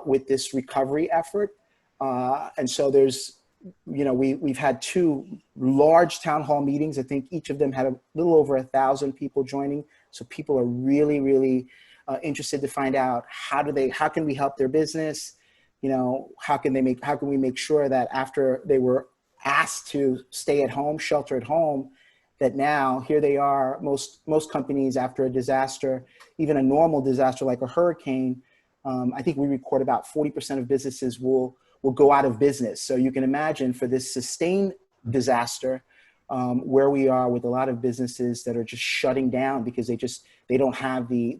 with this recovery effort. And so there's, we've had 2 large town hall meetings. I think each of them had a little over 1,000 people joining. So people are really, really interested to find out how can we help their business? How can we make sure that after they were asked to stay at home, shelter at home, that now here they are, most companies after a disaster, even a normal disaster like a hurricane, I think we record about 40% of businesses will go out of business. So you can imagine for this sustained disaster, where we are with a lot of businesses that are just shutting down because they don't have the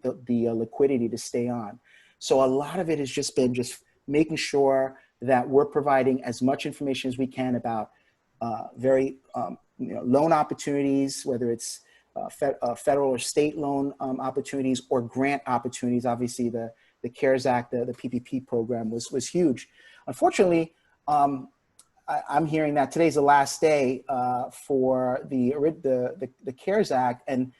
liquidity to stay on. So a lot of it has just been making sure that we're providing as much information as we can about loan opportunities, whether it's federal or state loan opportunities or grant opportunities. Obviously, the CARES Act, the PPP program was huge. Unfortunately, I'm hearing that today's the last day for the CARES Act, and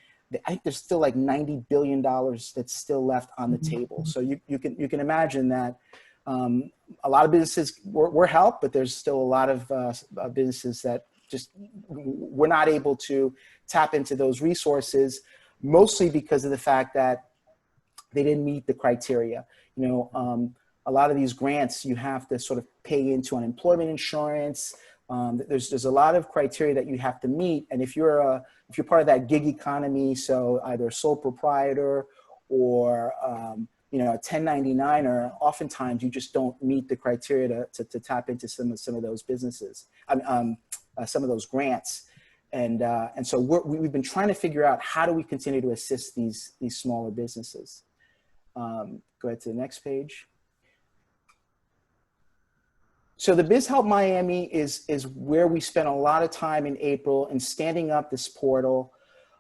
I think there's still like $90 billion that's still left on the table. So you can imagine that a lot of businesses were helped, but there's still a lot of businesses that just were not able to tap into those resources, mostly because of the fact that they didn't meet the criteria. You know, a lot of these grants, you have to sort of pay into unemployment insurance. There's a lot of criteria that you have to meet. And if you're part of that gig economy, so either a sole proprietor or, you know, a 1099er, oftentimes you just don't meet the criteria to tap into some of those businesses, some of those grants. And so we've been trying to figure out how do we continue to assist these smaller businesses. Go ahead to the next page. So the BizHelp Miami is where we spent a lot of time in April in standing up this portal,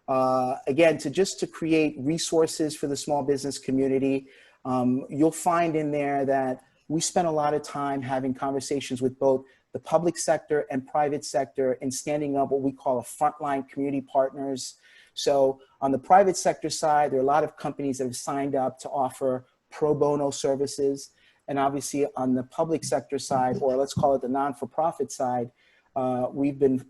again, to create resources for the small business community. You'll find in there that we spent a lot of time having conversations with both the public sector and private sector in standing up what we call a frontline community partners. So on the private sector side, there are a lot of companies that have signed up to offer pro bono services. And obviously on the public sector side, or let's call it the non-for-profit side, we've been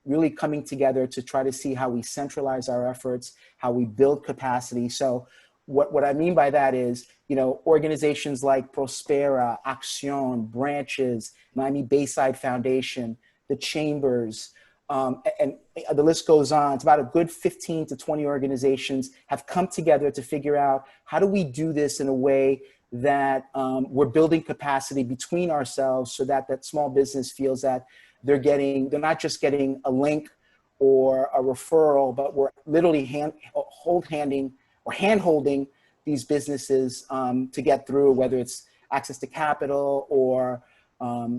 really coming together to try to see how we centralize our efforts, how we build capacity. So what I mean by that is, you know, organizations like Prospera, Acción, Branches, Miami Bayside Foundation, the Chambers, and the list goes on. It's about a good 15 to 20 organizations have come together to figure out how do we do this in a way that we're building capacity between ourselves so that that small business feels that they're not just getting a link or a referral, but we're literally hand-holding these businesses to get through, whether it's access to capital or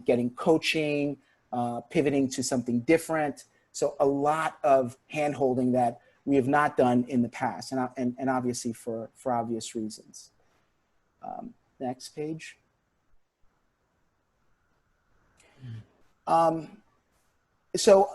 getting coaching, pivoting to something different. So a lot of hand-holding that we have not done in the past, and obviously for obvious reasons. Next page. So,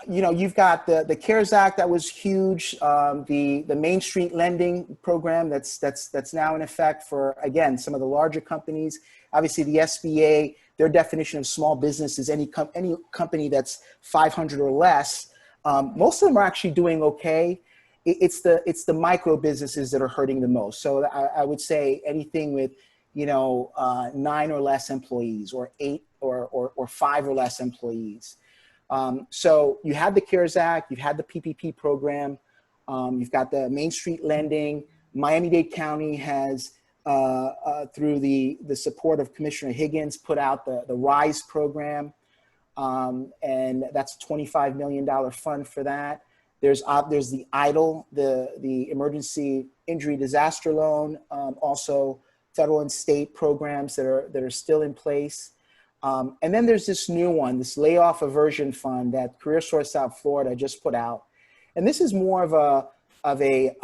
you know, you've got the CARES Act that was huge, the Main Street lending program that's now in effect for, again, some of the larger companies. Obviously, the SBA, their definition of small business is any company that's 500 or less. Most of them are actually doing okay. It's the micro businesses that are hurting the most. So I would say anything with, you know, 9 or less employees, or 8 or 5 or less employees. So you had the CARES Act, you've had the PPP program, you've got the Main Street lending. Miami-Dade County has, through the support of Commissioner Higgins, put out the RISE program, and that's a $25 million fund for that. There's the EIDL, the Emergency Injury Disaster Loan, also federal and state programs that are still in place. And then there's this new one, this Layoff Aversion Fund that CareerSource South Florida just put out. And this is more of a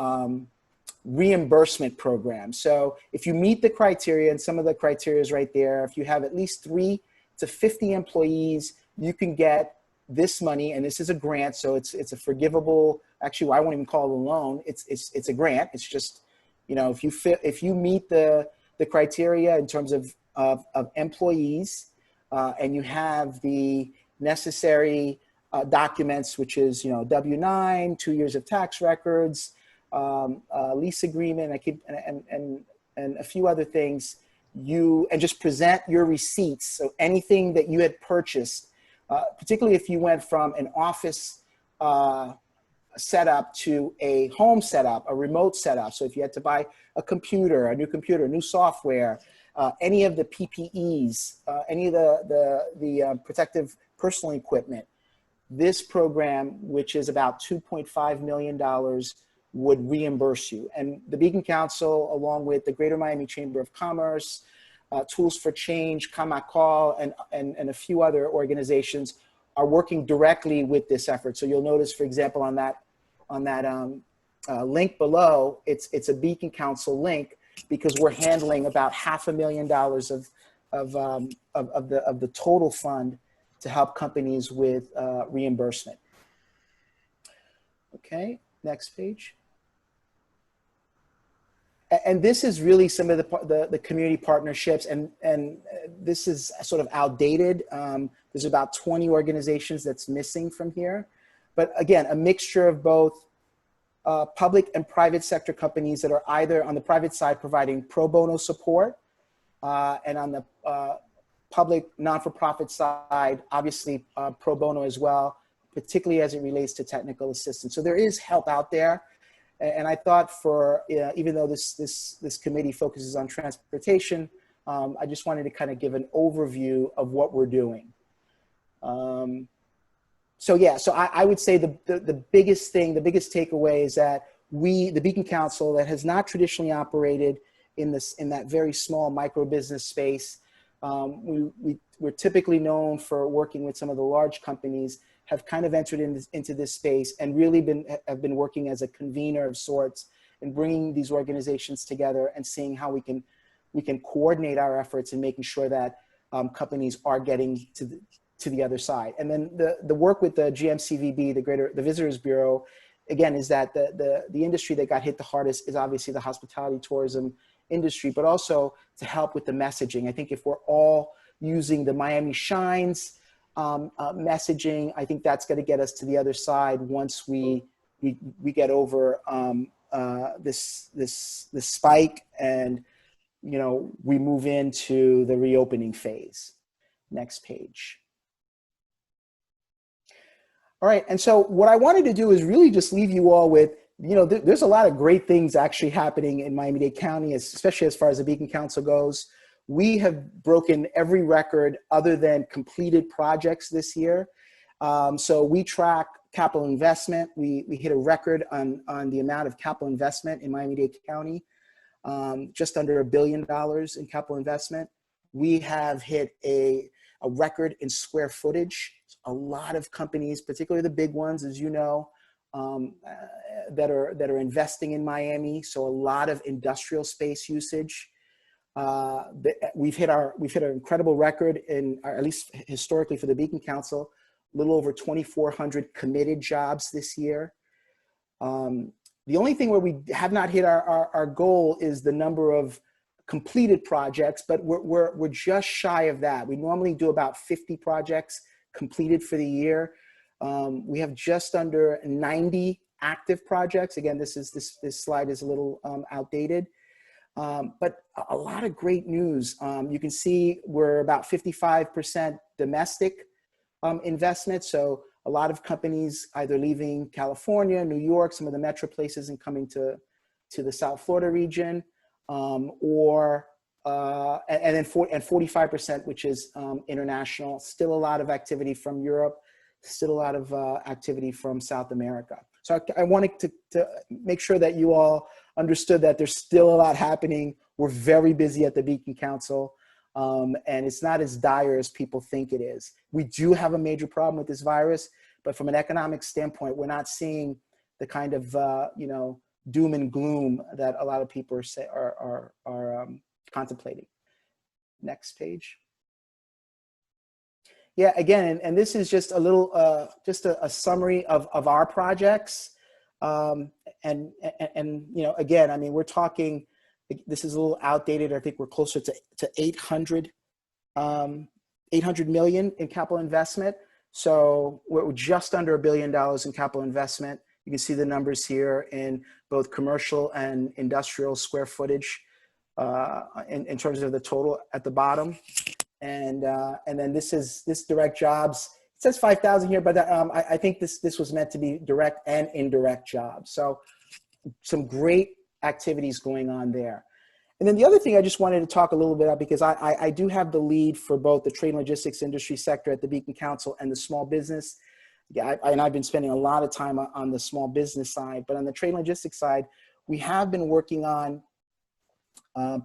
reimbursement program. So if you meet the criteria, and some of the criteria is right there, if you have at least 3 to 50 employees, you can get this money, and this is a grant, so it's a forgivable. Actually, I won't even call it a loan. It's a grant. It's just, you know, if you meet the criteria in terms of employees, and you have the necessary documents, which is, you know, W-9, 2 years of tax records, lease agreement, and a few other things. And just present your receipts. So anything that you had purchased. Particularly if you went from an office setup to a home setup, a remote setup. So if you had to buy a new new software, any of the PPEs, any of the protective personal equipment, this program, which is about $2.5 million, would reimburse you. And the Beacon Council, along with the Greater Miami Chamber of Commerce, Tools for Change, Kamakal, and a few other organizations are working directly with this effort. So you'll notice, for example, on link below, it's a Beacon Council link, because we're handling about $500,000 of the total fund to help companies with reimbursement. Okay, next page. And this is really some of the community partnerships, and this is sort of outdated. There's about 20 organizations that's missing from here. But again, a mixture of both public and private sector companies that are either on the private side providing pro bono support, and on the public non-for-profit side, obviously pro bono as well, particularly as it relates to technical assistance. So there is help out there. And I thought even though this committee focuses on transportation, I just wanted to kind of give an overview of what we're doing. So yeah, so I would say the biggest thing, the biggest takeaway is that the Beacon Council, that has not traditionally operated in that very small micro business space, we're typically known for working with some of the large companies, have kind of entered into this space and really have been working as a convener of sorts and bringing these organizations together and seeing how we can coordinate our efforts and making sure that companies are getting to the other side. And then the work with the GMCVB, the Visitors Bureau, again, is that the industry that got hit the hardest is obviously the hospitality tourism industry, but also to help with the messaging. I think if we're all using the Miami Shines messaging, I think that's going to get us to the other side once we get over this spike, and we move into the reopening phase. Next page. All right, and so what I wanted to do is really just leave you all with, there's a lot of great things actually happening in Miami-Dade County, especially as far as the Beacon Council goes. We have broken every record other than completed projects this year. So we track capital investment. We hit a record on the amount of capital investment in Miami-Dade County, just under $1 billion in capital investment. We have hit a record in square footage. A lot of companies, particularly the big ones, as you know, that are investing in Miami. So a lot of industrial space usage. We've hit an incredible record at least historically for the Beacon Council, a little over 2,400 committed jobs this year. The only thing where we have not hit our goal is the number of completed projects, but we're just shy of that. We normally do about 50 projects completed for the year. We have just under 90 active projects. Again, this slide is a little outdated. But a lot of great news. You can see we're about 55% domestic investment. So a lot of companies either leaving California, New York, some of the metro places, and coming to the South Florida region, and then 45%, which is international. Still a lot of activity from Europe, still a lot of activity from South America. So I wanted to make sure that you all understood that there's still a lot happening. We're very busy at the Beacon Council, and it's not as dire as people think it is. We do have a major problem with this virus, but from an economic standpoint, we're not seeing the kind of doom and gloom that a lot of people are contemplating. Next page. Yeah, again, and this is just a little, just a summary of our projects. And again, I mean, we're talking, this is a little outdated. I think we're closer to 800 million in capital investment. So we're just under $1 billion in capital investment. You can see the numbers here in both commercial and industrial square footage in terms of the total at the bottom. And then this direct jobs. It says 5,000 here, but I think this was meant to be direct and indirect jobs. So some great activities going on there. And then the other thing I just wanted to talk a little bit about, because I do have the lead for both the trade and logistics industry sector at the Beacon Council and the small business. Yeah, and I've been spending a lot of time on the small business side, but on the trade and logistics side, we have been working on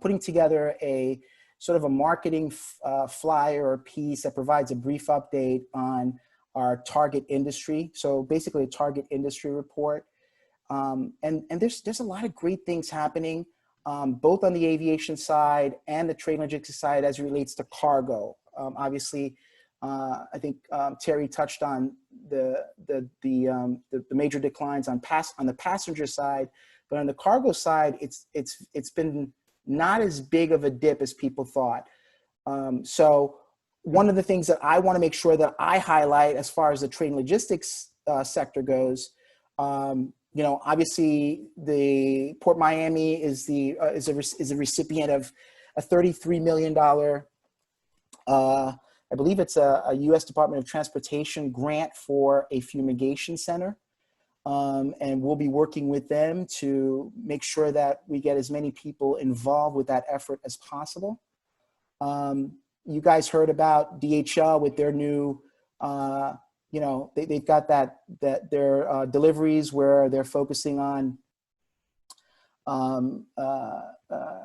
putting together a sort of a marketing flyer or piece that provides a brief update on our target industry. So basically a target industry report. And there's a lot of great things happening, both on the aviation side and the trade logistics side as it relates to cargo. Obviously, I think Terry touched on the major declines on the passenger side, but on the cargo side, it's been not as big of a dip as people thought. So one of the things that I want to make sure that I highlight as far as the trade and logistics sector goes, you know, obviously the Port Miami is a recipient of a $33 million, I believe it's a U.S. Department of Transportation grant for a fumigation center. And we'll be working with them to make sure that we get as many people involved with that effort as possible. You guys heard about DHL with their new, you know, they've got their deliveries where they're focusing on, what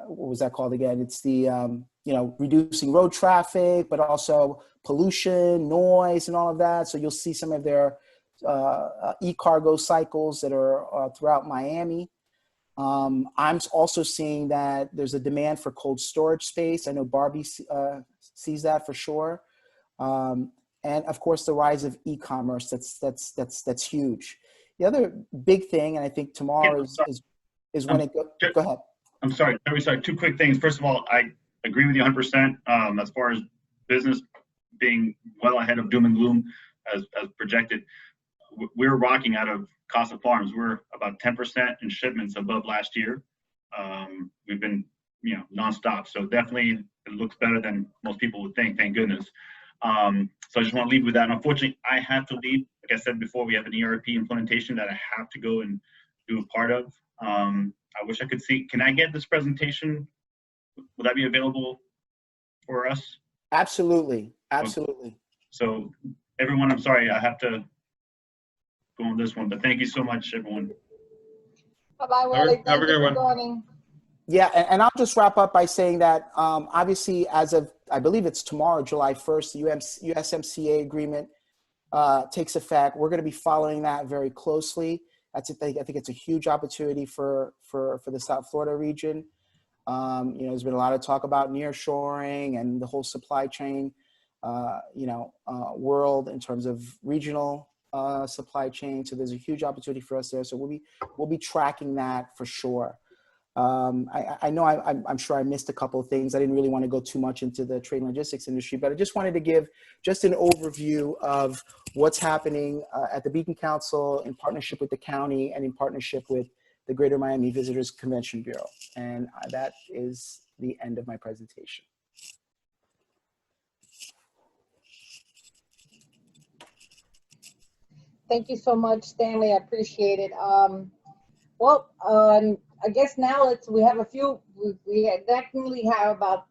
was that called again? It's the, you know, reducing road traffic, but also pollution, noise, and all of that. So you'll see some of their e-cargo cycles that are throughout Miami. I'm also seeing that there's a demand for cold storage space. I know Barbie sees that for sure. And of course, the rise of e-commerce, that's huge. The other big thing, and I think tomorrow is when it go ahead. I'm sorry, two quick things. First of all, I agree with you 100% as far as business being well ahead of doom and gloom as projected. We're rocking out of Casa Farms. We're about 10% in shipments above last year. We've been, you know, nonstop. So definitely it looks better than most people would think, thank goodness. So I just want to leave with that. And unfortunately, I have to leave. Like I said before, we have an ERP implementation that I have to go and do a part of. I wish I could see, can I get this presentation? Will that be available for us? Absolutely, absolutely. Okay. So everyone, I'm sorry, I have to go on this one, but thank you so much, everyone. Bye-bye, Willie. Have a good one. Joining. Yeah, and I'll just wrap up by saying that obviously as of, I believe it's tomorrow, July 1st, the USMCA agreement takes effect. We're going to be following that very closely. I think it's a huge opportunity for the South Florida region. You know, there's been a lot of talk about nearshoring and the whole supply chain, you know, world in terms of regional supply chain. So there's a huge opportunity for us there. So we'll be tracking that for sure. I know I'm sure I missed a couple of things. I didn't really want to go too much into the trade and logistics industry, but I just wanted to give just an overview of what's happening at the Beacon Council in partnership with the county and in partnership with the Greater Miami Visitors Convention Bureau. And that is the end of my presentation. Thank you so much, Stanley. I appreciate it. I guess now we have a few, we definitely have about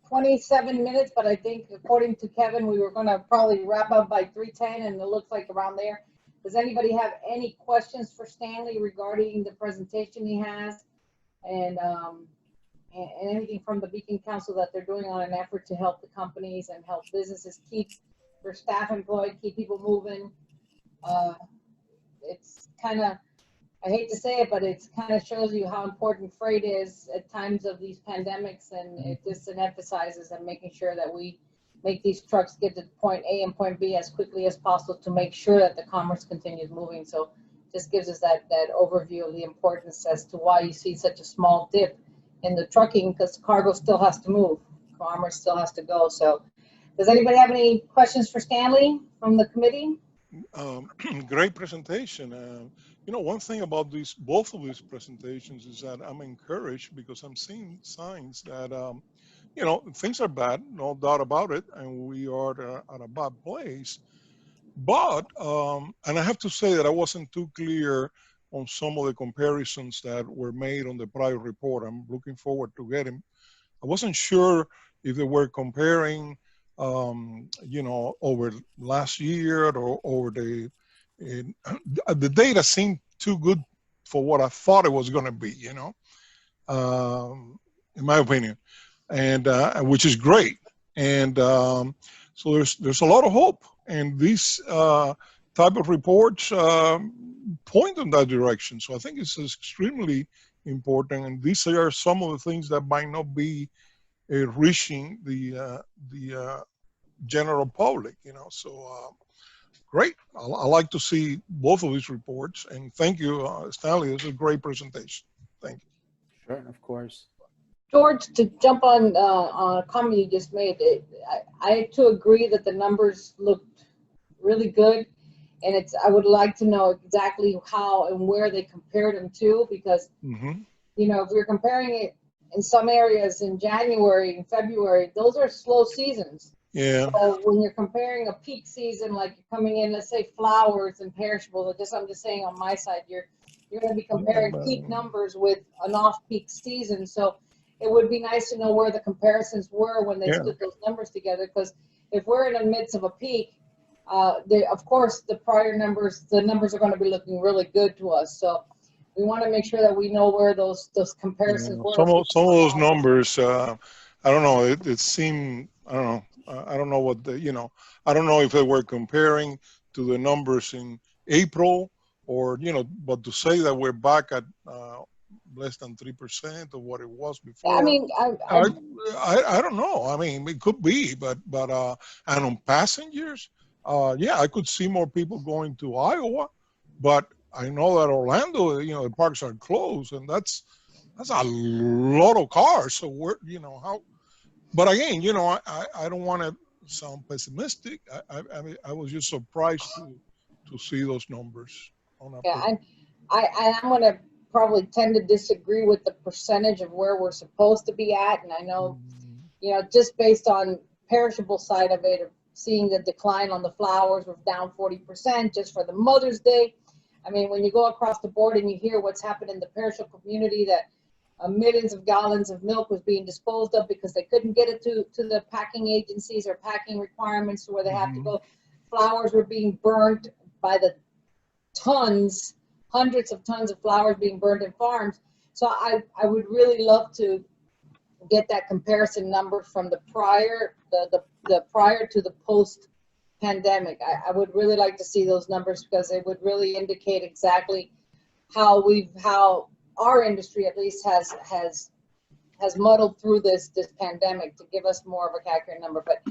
27 minutes, but I think according to Kevin, we were going to probably wrap up by 3:10, and it looks like around there. Does anybody have any questions for Stanley regarding the presentation he has and anything from the Beacon Council that they're doing on an effort to help the companies and help businesses keep their staff employed, keep people moving? It's kind of, I hate to say it, but it kind of shows you how important freight is at times of these pandemics, and it just emphasizes and making sure that we make these trucks get to point A and point B as quickly as possible to make sure that the commerce continues moving. So just gives us that overview of the importance as to why you see such a small dip in the trucking, because cargo still has to move, commerce still has to go. So does anybody have any questions for Stanley from the committee? Great presentation. You know, one thing about both of these presentations is that I'm encouraged because I'm seeing signs that, you know, things are bad, no doubt about it, and we are at a bad place. But, and I have to say that I wasn't too clear on some of the comparisons that were made on the prior report. I'm looking forward to getting. I wasn't sure if they were comparing you know, over last year or over the data seemed too good for what I thought it was going to be, you know, in my opinion, and which is great. And so there's a lot of hope. And this type of reports point in that direction. So I think it's extremely important, and these are some of the things that might not be reaching the general public, you know. So great. I like to see both of these reports, and thank you, Stanley. This is a great presentation. Thank you. Sure, of course. George, to jump on a comment you just made, I too agree that the numbers looked really good, and I would like to know exactly how and where they compared them to, because you know, if we're comparing it in some areas in January and February, those are slow seasons. Yeah. So when you're comparing a peak season, like you're coming in, let's say flowers and perishables, I'm just saying on my side, you're going to be comparing peak numbers with an off-peak season. So it would be nice to know where the comparisons were when they stood those numbers together, because if we're in the midst of a peak, of course the prior numbers, the numbers are going to be looking really good to us. So we want to make sure that we know where those comparisons were. Some of those numbers, I don't know. It seemed, I don't know. I don't know what the, you know, I don't know if they were comparing to the numbers in April, or, you know, but to say that we're back at less than 3% of what it was before. I mean, I don't know. I mean, it could be, but and on passengers, yeah, I could see more people going to Iowa, but I know that Orlando, you know, the parks are closed, and that's a lot of cars. So we're, you know, how, but again, you know, I don't want to sound pessimistic. I mean, I was just surprised to see those numbers. I'm going to probably tend to disagree with the percentage of where we're supposed to be at. And I know, you know, just based on perishable side of it, seeing the decline on the flowers, we're down 40% just for the Mother's Day. I mean, when you go across the board and you hear what's happened in the perishable community, that millions of gallons of milk was being disposed of because they couldn't get it to the packing agencies or packing requirements to where they have to go. Flowers were being burnt by the tons, hundreds of tons of flowers being burned in farms. So I would really love to get that comparison number from the prior, the prior to the post pandemic. I would really like to see those numbers, because it would really indicate exactly how our industry at least has muddled through this pandemic, to give us more of a accurate number. But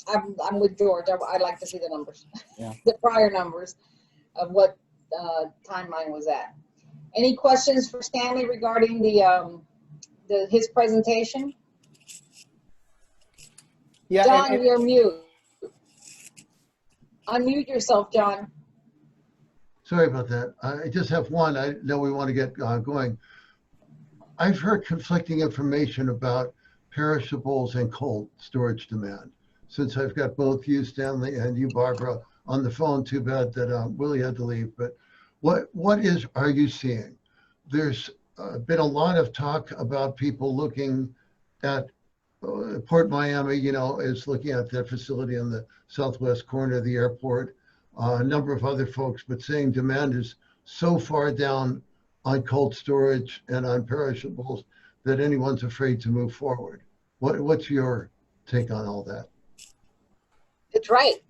I'm with George. I'd like to see the numbers, the prior numbers of what timeline was at. Any questions for Stanley regarding his presentation? Yeah, John, you're mute. Unmute yourself, John. Sorry about that. I just have one. I know we want to get going. I've heard conflicting information about perishables and cold storage demand. Since I've got both you, Stanley, and you, Barbara, on the phone, too bad that Willie had to leave. But what are you seeing? There's been a lot of talk about people looking at Port Miami, you know, is looking at that facility on the southwest corner of the airport. A number of other folks, but saying demand is so far down on cold storage and on perishables that anyone's afraid to move forward. What's your take on all that? It's right.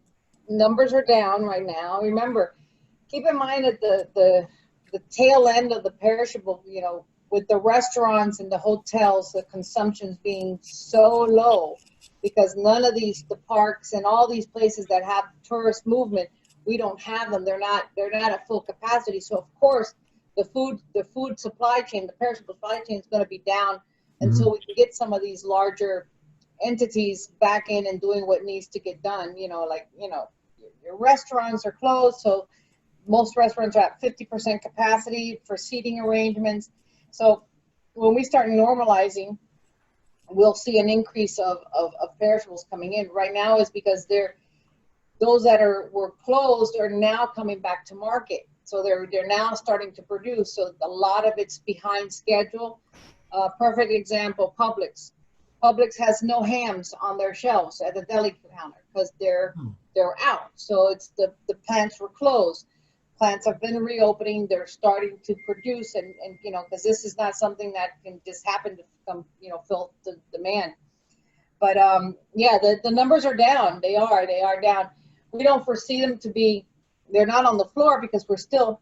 Numbers are down right now. Remember, keep in mind that the tail end of the perishable, you know, with the restaurants and the hotels, the consumption's being so low, because none of the parks and all these places that have tourist movement, we don't have them. They're not at full capacity. So of course, the food supply chain, the perishable supply chain is going to be down until we can get some of these larger entities back in and doing what needs to get done. You know, like, you know, your restaurants are closed, so most restaurants are at 50% capacity for seating arrangements. So when we start normalizing, we'll see an increase of perishables coming in. Right now is because those that were closed are now coming back to market. So they're now starting to produce. So a lot of it's behind schedule. Perfect example, Publix. Publix has no hams on their shelves at the deli counter because they're out. So it's the plants were closed. Plants have been reopening. They're starting to produce, and you know, because this is not something that can just happen to come, you know, fill the demand. But yeah, the numbers are down. They are down. We don't foresee them to be, they're not on the floor because we're still,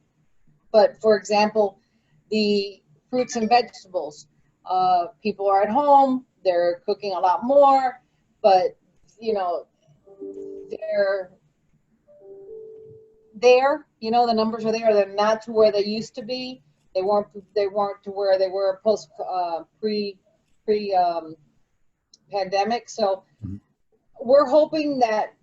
but for example, the fruits and vegetables, people are at home, they're cooking a lot more, but you know, they're there, you know, the numbers are there. They're not to where they used to be. They weren't to where they were post pre pandemic. So we're hoping that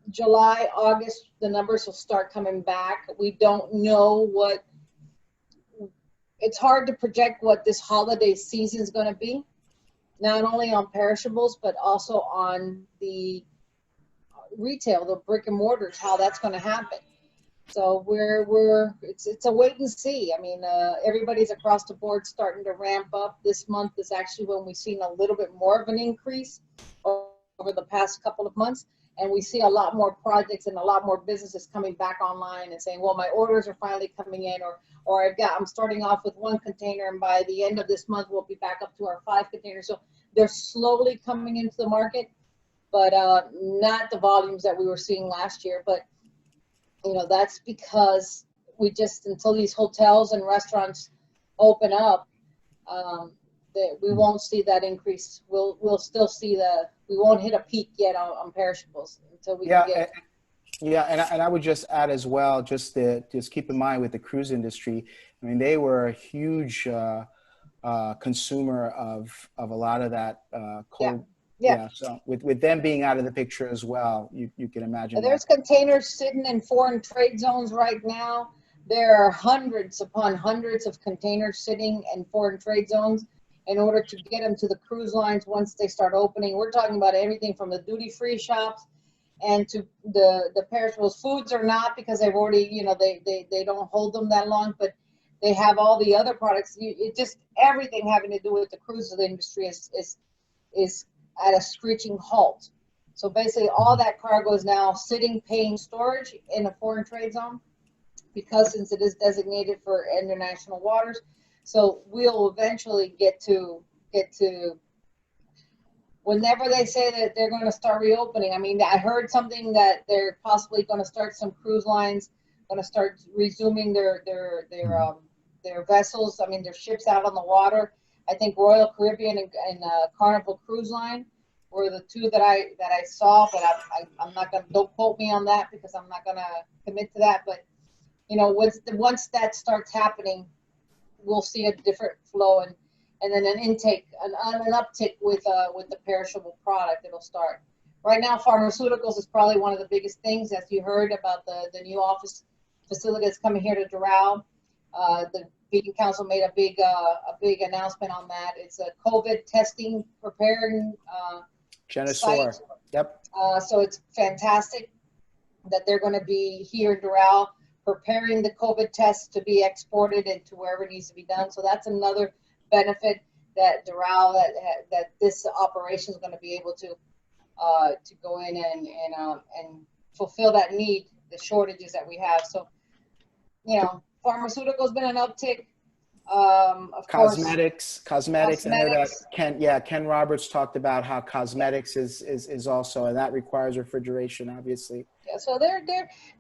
July, August, the numbers will start coming back. We don't know what, it's hard to project what this holiday season is going to be, not only on perishables, but also on the retail, the brick and mortars, how that's going to happen. So it's a wait and see. I mean, everybody's across the board starting to ramp up. This month is actually when we've seen a little bit more of an increase over the past couple of months. And we see a lot more projects and a lot more businesses coming back online and saying, well, my orders are finally coming in, or I'm starting off with 1 container, and by the end of this month, we'll be back up to our 5 containers. So they're slowly coming into the market, but not the volumes that we were seeing last year. But you know, that's because we just, until these hotels and restaurants open up, we won't see that increase. We'll still see we won't hit a peak yet on perishables until we get. Yeah, and I would just add as well, just keep in mind with the cruise industry, I mean, they were a huge consumer of a lot of that cold. Yeah. So with them being out of the picture as well, you can imagine. There's containers sitting in foreign trade zones right now. There are hundreds upon hundreds of containers sitting in foreign trade zones in order to get them to the cruise lines once they start opening. We're talking about everything from the duty-free shops and to the perishables. Foods are not, because they've already, you know, they don't hold them that long, but they have all the other products. It just, everything having to do with the cruise industry is at a screeching halt. So basically all that cargo is now sitting, paying storage in a foreign trade zone, because since it is designated for international waters. So we'll eventually get to whenever they say that they're going to start reopening. I mean, I heard something that they're possibly going to start, some cruise lines going to start resuming their vessels. I mean, their ships out on the water. I think Royal Caribbean and Carnival Cruise Line were the two that I saw, but I'm not going to, don't quote me on that because I'm not going to commit to that. But you know, once that starts happening, we'll see a different flow and then an intake, an uptick with the perishable product. It'll start. Right now, pharmaceuticals is probably one of the biggest things, as you heard about the new office facility that's coming here to Doral. The Beacon Council made a big announcement on that. It's a COVID testing preparing site. Yep. So it's fantastic that they're going to be here in Doral preparing the COVID tests to be exported into wherever it needs to be done. So that's another benefit that Doral, that this operation is going to be able to go in and fulfill that need, the shortages that we have. So, you know, pharmaceuticals been an uptick. Of Cosmetics. course, I know that Ken Roberts talked about how cosmetics is also, and that requires refrigeration, obviously. Yeah, so they're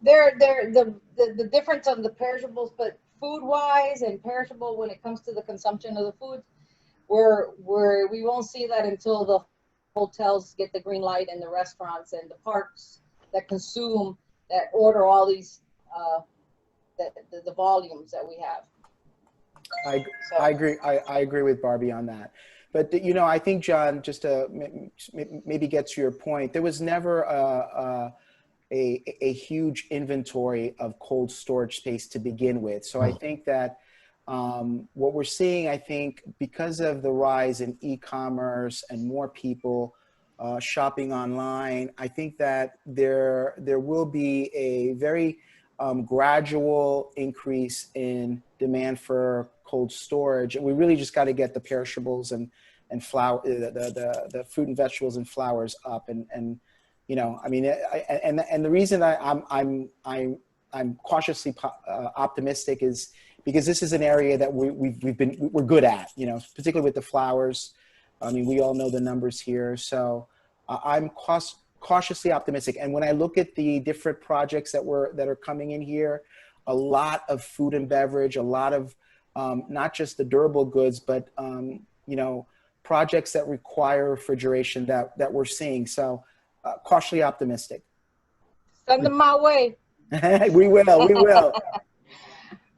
the difference of the perishables, but food wise and perishable when it comes to the consumption of the food, we won't see that until the hotels get the green light, and the restaurants and the parks that consume, that order all these the volumes that we have. I agree. I agree with Barbie on that. But you know, I think, John, just to maybe get to your point, there was never a huge inventory of cold storage space to begin with. So I think that what we're seeing, I think, because of the rise in e-commerce and more people shopping online, I think that there will be a very gradual increase in demand for cold storage, and we really just got to get the perishables and flour, the fruit and vegetables and flowers up, and you know, I mean, and the reason I'm cautiously optimistic is because this is an area that we're good at, you know, particularly with the flowers. I mean, we all know the numbers here. So I'm cautiously optimistic. And when I look at the different projects that are coming in here, a lot of food and beverage, a lot of not just the durable goods, but you know, projects that require refrigeration that we're seeing. So cautiously optimistic. Send them my way. We will.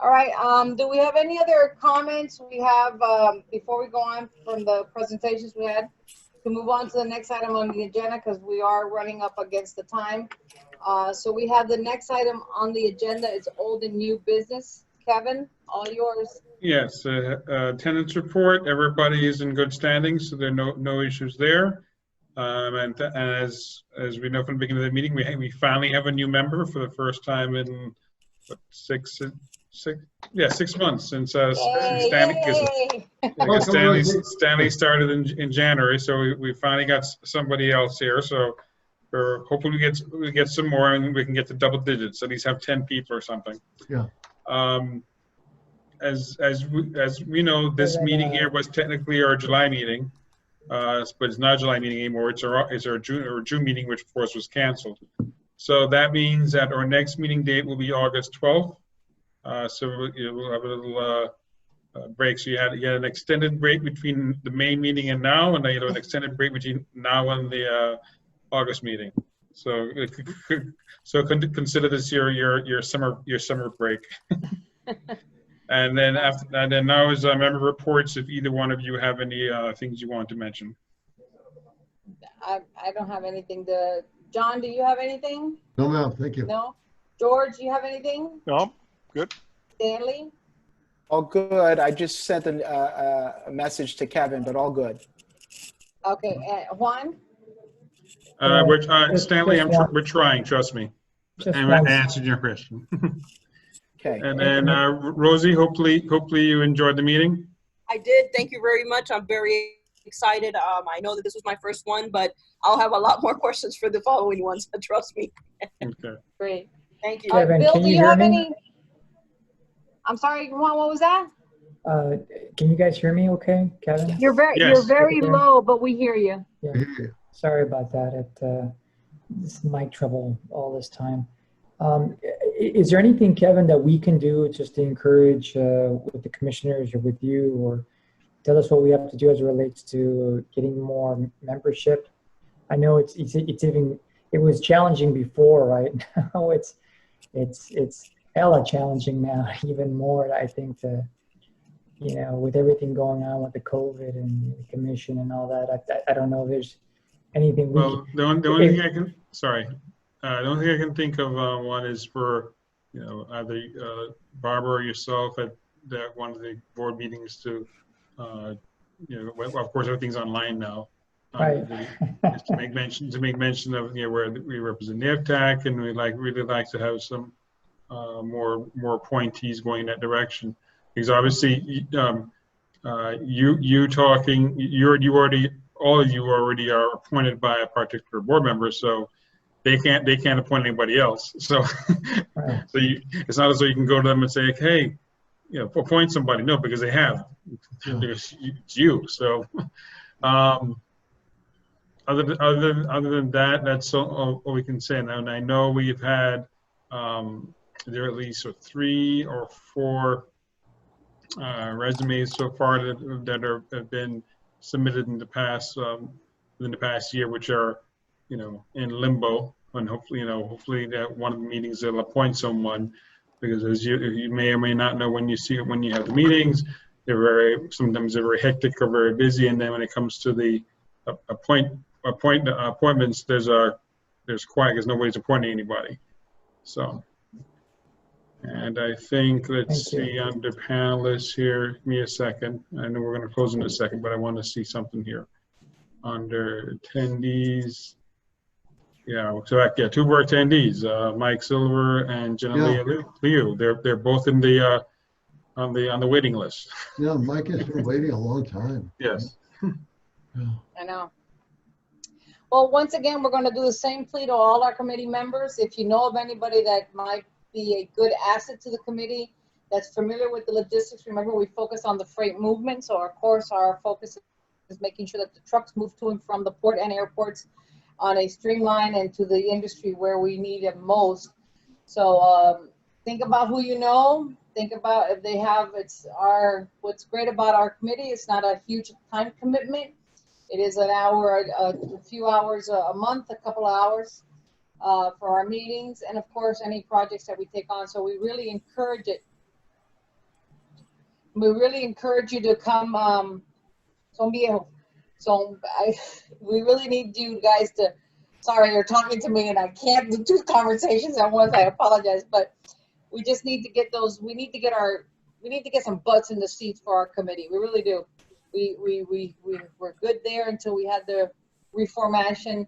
All right, do we have any other comments we have before we go on from the presentations we had to move on to the next item on the agenda, because we are running up against the time. So we have the next item on the agenda. It's old and new business. Kevin, all yours. Yes, attendance report. Everybody is in good standing, so there are no issues there. And as we know from the beginning of the meeting, we finally have a new member for the first time in what, 6 months since Stanley started in January. So we finally got somebody else here. So hopefully we get some more and we can get to double digits. At least have 10 people or something. Yeah. As we know, this meeting here was technically our July meeting, but it's not a July meeting anymore. It's our June meeting, which of course was canceled. So that means that our next meeting date will be August 12th. So we'll have a little break. So you had an extended break between the main meeting and now, and then you have an extended break between now and the August meeting. So consider this your summer break. And then now is member reports. If either one of you have any things you want to mention. I don't have anything to. John, do you have anything? No, ma'am. Thank you. No. George, do you have anything? No. Good. Stanley? All good. I just sent a message to Kevin, but all good. Okay. Juan? Stanley, we're trying. Trust me. And I answered your question. Okay. And then Rosie, hopefully you enjoyed the meeting. I did. Thank you very much. I'm very excited. I know that this was my first one, but I'll have a lot more questions for the following ones. Trust me. Okay. Great. Thank you. Kevin, Bill, can do you you hear have me? any? I'm sorry, Juan, what was that? Can you guys hear me okay, Kevin? You're very low, but we hear you. Yeah. Sorry about that. This mic trouble all this time. Is there anything, Kevin, that we can do just to encourage with the commissioners or with you, or tell us what we have to do as it relates to getting more membership? I know it was challenging before, right? Now it's hella challenging now, even more. I think with everything going on with the COVID and the commission and all that, I don't know if there's anything. Well, the only thing I can the only thing I can think of one is for either Barbara or yourself at one of the board meetings to of course everything's online now. Right. Just to make mention of where we represent the FTAC, and we really like to have some more appointees going in that direction, because obviously all of you already are appointed by a particular board member, so they can't appoint anybody else. So Right. so it's not as though you can go to them and say, hey, appoint somebody. No, because they have. It's you. So other than that, that's all we can say. And I know we've had there are at least 3 or 4 resumes so far that have been submitted in the past year, which are in limbo, and hopefully that one of the meetings they'll appoint someone, because as you may or may not know, when you have the meetings, sometimes they're very hectic or very busy, and then when it comes to the appointments, there's nobody's appointing anybody. So, and I think, let's see, under panelists here, give me a second. I know we're going to close in a second, but I want to see something here. Under attendees, so 2 more attendees, Mike Silver and Jenna Liu. They're both in the on the waiting list. Yeah, Mike has been waiting a long time. Yes. I know. Well, once again, we're going to do the same plea to all our committee members. If you know of anybody that might be a good asset to the committee, that's familiar with the logistics. Remember, we focus on the freight movement, so of course our focus is making sure that the trucks move to and from the port and airports on a streamline and to the industry where we need it most. So think about who you know. Think about if they have, what's great about our committee, it's not a huge time commitment. It is an hour, a few hours a month, a couple of hours for our meetings, and of course, any projects that we take on. So we really encourage it. We really encourage you to come, we really need you guys to, sorry, you're talking to me and I can't do two conversations at once, I apologize, but we just need to get those, we need to get some butts in the seats for our committee. We really do. We're good there until we had the reformation,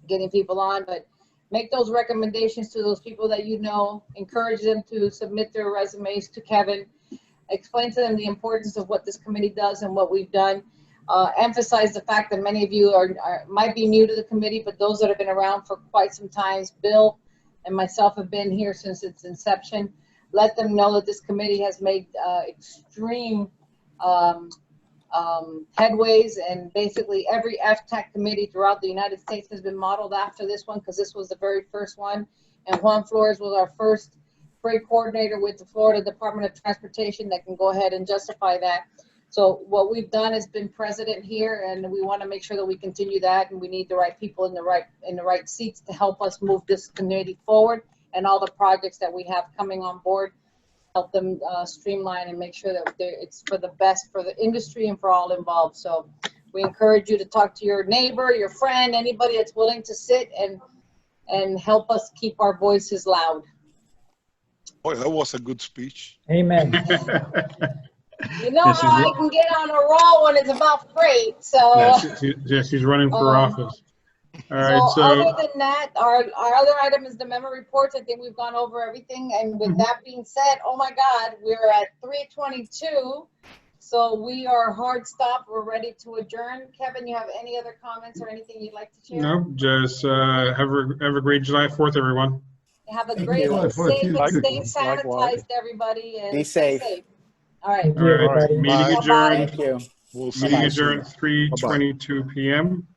getting people on, but make those recommendations to those people that you know, encourage them to submit their resumes to Kevin, explain to them the importance of what this committee does and what we've done. Emphasize the fact that many of you might be new to the committee, but those that have been around for quite some time, Bill and myself have been here since its inception. Let them know that this committee has made extreme headways, and basically every FTAC committee throughout the United States has been modeled after this one, because this was the very first one. And Juan Flores was our first freight coordinator with the Florida Department of Transportation that can go ahead and justify that. So what we've done is been president here, and we want to make sure that we continue that, and we need the right people in the right seats to help us move this community forward, and all the projects that we have coming on board, help them streamline and make sure that it's for the best for the industry and for all involved. So we encourage you to talk to your neighbor, your friend, anybody that's willing to sit and help us keep our voices loud. Boy, that was a good speech. Amen. You know how I can get on a roll when it's about freight, so. Yes, she's running for office. All right, so other than that, our other item is the memo reports. I think we've gone over everything, and with that being said, oh my God, we're at 3:22, so we are hard stop. We're ready to adjourn. Kevin, you have any other comments or anything you'd like to share? no, just have a great July 4th, everyone. Have a great, safe and stay sanitized, everybody, and Be safe. All right. Thank you, everybody. Meeting adjourned. Thank you. We'll see Meeting you soon. adjourned 3:22 p.m.